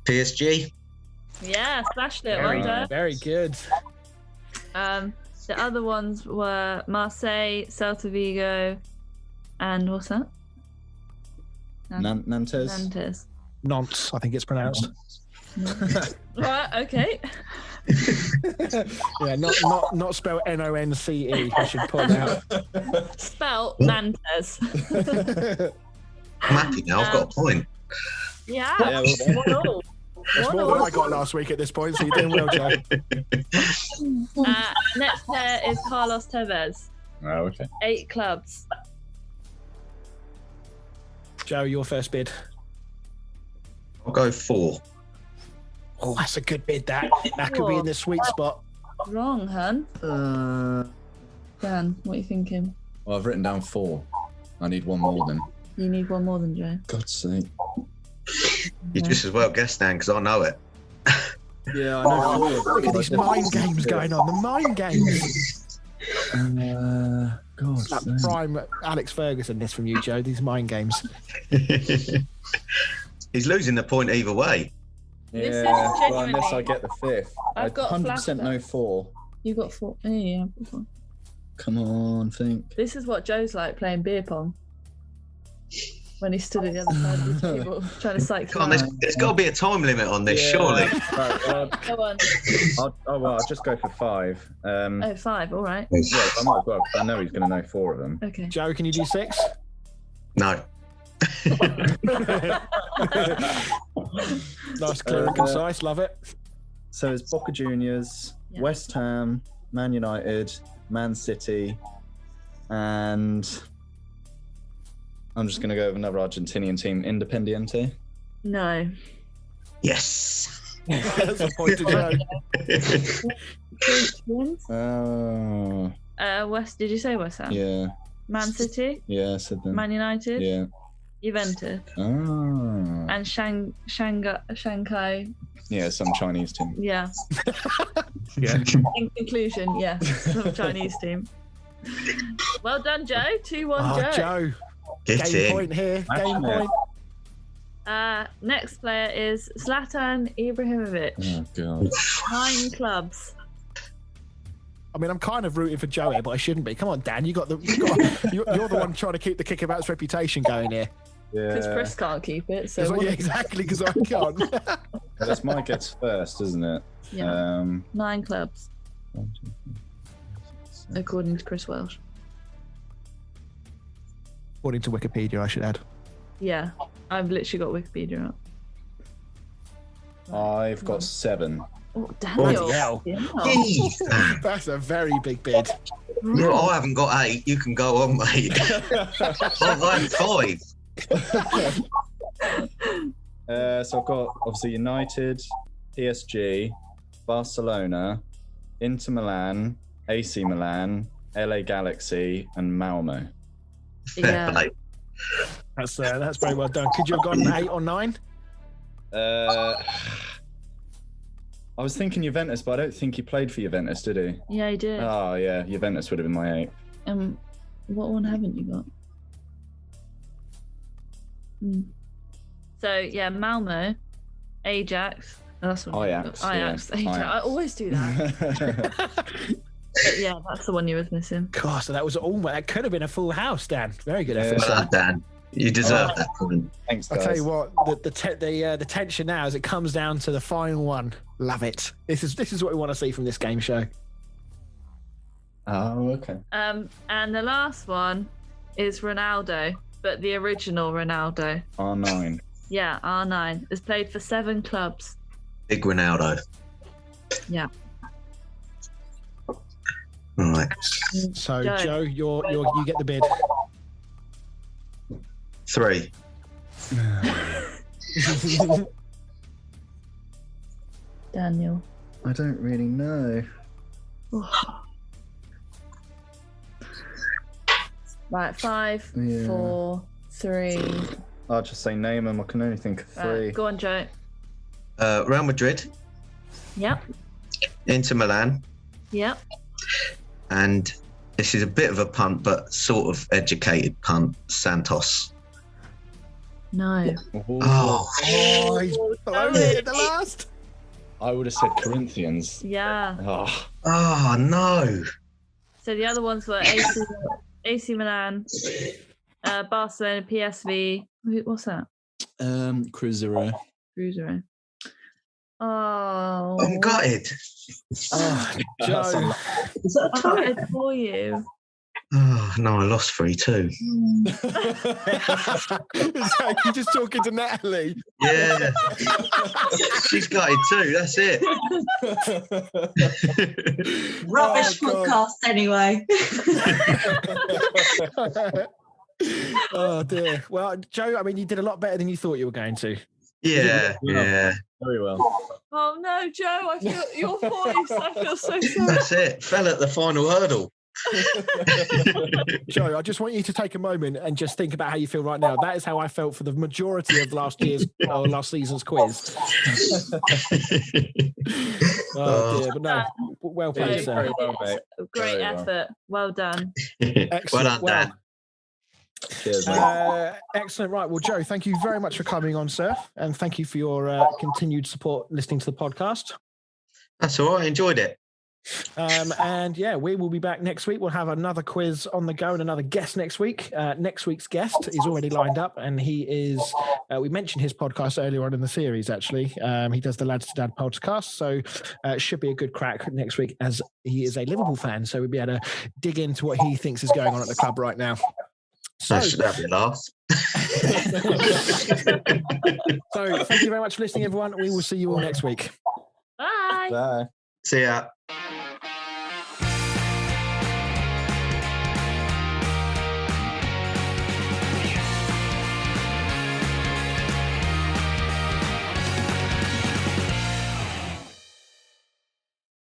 Speaker 4: PSG.
Speaker 2: Yeah, smashed it. Well done.
Speaker 1: Very good.
Speaker 2: The other ones were Marseille, Celta Vigo, and what's that?
Speaker 3: Nantes.
Speaker 2: Nantes.
Speaker 1: Nantes, I think it's pronounced.
Speaker 2: Right, okay.
Speaker 1: Yeah, not spelled Nonce. I should point out.
Speaker 2: Spelt Nantes.
Speaker 4: I'm happy now. I've got a point.
Speaker 2: Yeah.
Speaker 3: Yeah, well done.
Speaker 2: 1-1.
Speaker 1: It's more than I got last week at this point, so you're doing well, Joe.
Speaker 2: Next player is Carlos Tevez.
Speaker 3: Oh, okay.
Speaker 2: 8 clubs.
Speaker 1: Joe, your first bid.
Speaker 4: I'll go 4.
Speaker 1: Oh, that's a good bid. That could be in the sweet spot.
Speaker 2: Wrong, hun. Dan, what are you thinking?
Speaker 3: Well, I've written down 4. I need one more then.
Speaker 2: You need one more than Joe.
Speaker 3: God's sake.
Speaker 4: You just as well guess, Dan, because I know it.
Speaker 3: Yeah, I know.
Speaker 1: Look at these mind games going on. The mind games.
Speaker 3: God's
Speaker 1: That
Speaker 3: sake.
Speaker 1: prime Alex Ferguson, this from you, Joe. These mind games.
Speaker 4: He's losing the point either way.
Speaker 2: This is
Speaker 3: Yeah, well,
Speaker 2: genuinely-
Speaker 3: unless I get the 5th.
Speaker 2: I've got a
Speaker 3: 100% no 4.
Speaker 2: You got 4. Yeah.
Speaker 3: Come on, think.
Speaker 2: This is what Joe's like playing beer pong. When he stood at the other side of the table trying to psych
Speaker 4: Come on,
Speaker 2: them out.
Speaker 4: there's got to be a time limit on this, surely.
Speaker 3: Right, well,
Speaker 2: Go on.
Speaker 3: I'll just go for 5.
Speaker 2: Oh, 5, all right.
Speaker 3: Yeah, I might as well. I know he's going to know 4 of them.
Speaker 2: Okay.
Speaker 1: Joe, can you do 6?
Speaker 4: No.
Speaker 1: Nice, clear and concise. Love it.
Speaker 3: So it's Boca Juniors,
Speaker 2: Yeah.
Speaker 3: West Ham, Man United, Man City, and I'm just going to go with another Argentinian team, Independiente.
Speaker 2: No.
Speaker 4: Yes.
Speaker 1: That's a point to Joe.
Speaker 2: Twins?
Speaker 3: Oh,
Speaker 2: West. Did you say West Ham?
Speaker 3: yeah.
Speaker 2: Man City,
Speaker 3: Yeah, I said them.
Speaker 2: Man United,
Speaker 3: Yeah.
Speaker 2: Juventus,
Speaker 3: Oh.
Speaker 2: and Shanghai.
Speaker 3: Yeah, some Chinese team.
Speaker 2: Yeah.
Speaker 1: Yeah.
Speaker 2: In conclusion, yes, some Chinese team. Well done, Joe. 2-1,
Speaker 1: Oh,
Speaker 2: Joe.
Speaker 1: Joe.
Speaker 4: Get
Speaker 1: Game
Speaker 4: in.
Speaker 1: point here. Game
Speaker 3: Yeah.
Speaker 1: point.
Speaker 2: Next player is Zlatan Ibrahimovic.
Speaker 3: Oh, God.
Speaker 2: 9 clubs.
Speaker 1: I mean, I'm kind of rooting for Joe here, but I shouldn't be. Come on, Dan. You're the one trying to keep the Kickabout's reputation going here.
Speaker 2: Because
Speaker 3: Yeah.
Speaker 2: Chris can't keep it. So
Speaker 1: Yeah, exactly, because I can't.
Speaker 3: That's my guess first, isn't it?
Speaker 2: yeah, 9 clubs,
Speaker 3: 1, 2, 3, 4,
Speaker 2: according to Chris Welsh.
Speaker 1: According to Wikipedia, I should add.
Speaker 2: Yeah, I've literally got Wikipedia up.
Speaker 3: 5. I've got 7.
Speaker 2: Oh, Daniel.
Speaker 1: Bloody hell.
Speaker 2: Yeah.
Speaker 4: Jeez.
Speaker 1: That's a very big bid.
Speaker 4: No, I haven't got 8. You can go on, mate. I'm 5.
Speaker 3: So I've got obviously United, PSG, Barcelona, Inter Milan, AC Milan, LA Galaxy, and Malmo.
Speaker 2: Yeah.
Speaker 4: Mate.
Speaker 1: That's very well done. Could you have gone 8 or 9?
Speaker 3: I was thinking Juventus, but I don't think he played for Juventus, did he?
Speaker 2: Yeah, he did.
Speaker 3: Oh, yeah, Juventus would have been my 8.
Speaker 2: What one haven't you got? So yeah, Malmo, Ajax. Oh, that's what
Speaker 3: Ajax,
Speaker 2: Ajax.
Speaker 3: yeah.
Speaker 2: Ajax.
Speaker 3: Ajax.
Speaker 2: I always do that. But yeah, that's the one you was missing.
Speaker 1: God, so that could have been a full house, Dan. Very good effort.
Speaker 3: Yeah.
Speaker 4: Well done, Dan. You deserve that point.
Speaker 3: Thanks,
Speaker 1: I'll
Speaker 3: guys.
Speaker 1: tell you what, the tension now as it comes down to the final one. Love it. This is what we want to see from this game show.
Speaker 3: Oh, okay.
Speaker 2: And the last one is Ronaldo, but the original Ronaldo.
Speaker 3: R9.
Speaker 2: Yeah, R9 has played for 7 clubs.
Speaker 4: Big Ronaldo.
Speaker 2: Yeah.
Speaker 4: Right.
Speaker 1: So
Speaker 2: Joe.
Speaker 1: Joe, you get the bid.
Speaker 4: 3.
Speaker 2: Daniel.
Speaker 5: I don't really know.
Speaker 2: Right, 5,
Speaker 5: Yeah.
Speaker 2: 4, 3.
Speaker 5: I'll just say name them. I can only think of 3.
Speaker 2: Go on, Joe.
Speaker 4: Real Madrid,
Speaker 2: Yep.
Speaker 4: Inter Milan,
Speaker 2: Yep.
Speaker 4: and this is a bit of a punt, but sort of educated punt, Santos.
Speaker 2: No.
Speaker 4: Oh,
Speaker 1: He's blown it at the last.
Speaker 3: I would have said Corinthians.
Speaker 2: Yeah.
Speaker 3: Oh,
Speaker 4: no.
Speaker 2: So the other ones were AC Milan, Barcelona, PSV. What's that?
Speaker 3: Cruzeiro.
Speaker 2: Cruzeiro. Oh.
Speaker 4: I'm gutted.
Speaker 1: Oh, Joe.
Speaker 6: Is that a
Speaker 2: I'm
Speaker 6: tie?
Speaker 2: gutted for you.
Speaker 4: Oh, no, I lost 3-2.
Speaker 1: You're just talking to Natalie.
Speaker 4: Yeah. She's gutted too, that's it.
Speaker 6: Rubbish
Speaker 1: Oh,
Speaker 6: podcast anyway.
Speaker 1: Oh dear. Well, Joe, I mean, you did a lot better than you thought you were going to.
Speaker 4: Yeah.
Speaker 3: Very well.
Speaker 2: Oh no, Joe! I feel your voice. I feel so sorry.
Speaker 4: That's it. Fell at the final hurdle.
Speaker 1: Joe, I just want you to take a moment and just think about how you feel right now. That is how I felt for the majority of last season's quiz. Oh dear, but no, well played, sir.
Speaker 3: Very well, mate.
Speaker 2: Great
Speaker 3: Very well.
Speaker 2: effort. Well done.
Speaker 1: Excellent.
Speaker 4: Well done, Dan.
Speaker 3: Cheers, mate.
Speaker 1: Excellent. Right. Well, Joe, thank you very much for coming on, sir. And thank you for your continued support listening to the podcast.
Speaker 4: That's all right. I enjoyed it.
Speaker 1: And yeah, we will be back next week. We'll have another quiz on the go and another guest next week. Next week's guest is already lined up, and he is, we mentioned his podcast earlier on in the series, actually. He does the Lads to Dad podcast. So it should be a good crack next week, as he is a Liverpool fan. So we'll be able to dig into what he thinks is going on at the club right now. So,
Speaker 4: That'd be a laugh.
Speaker 1: so thank you very much for listening, everyone. We will see you all next week.
Speaker 2: Bye.
Speaker 3: Bye.
Speaker 4: See ya.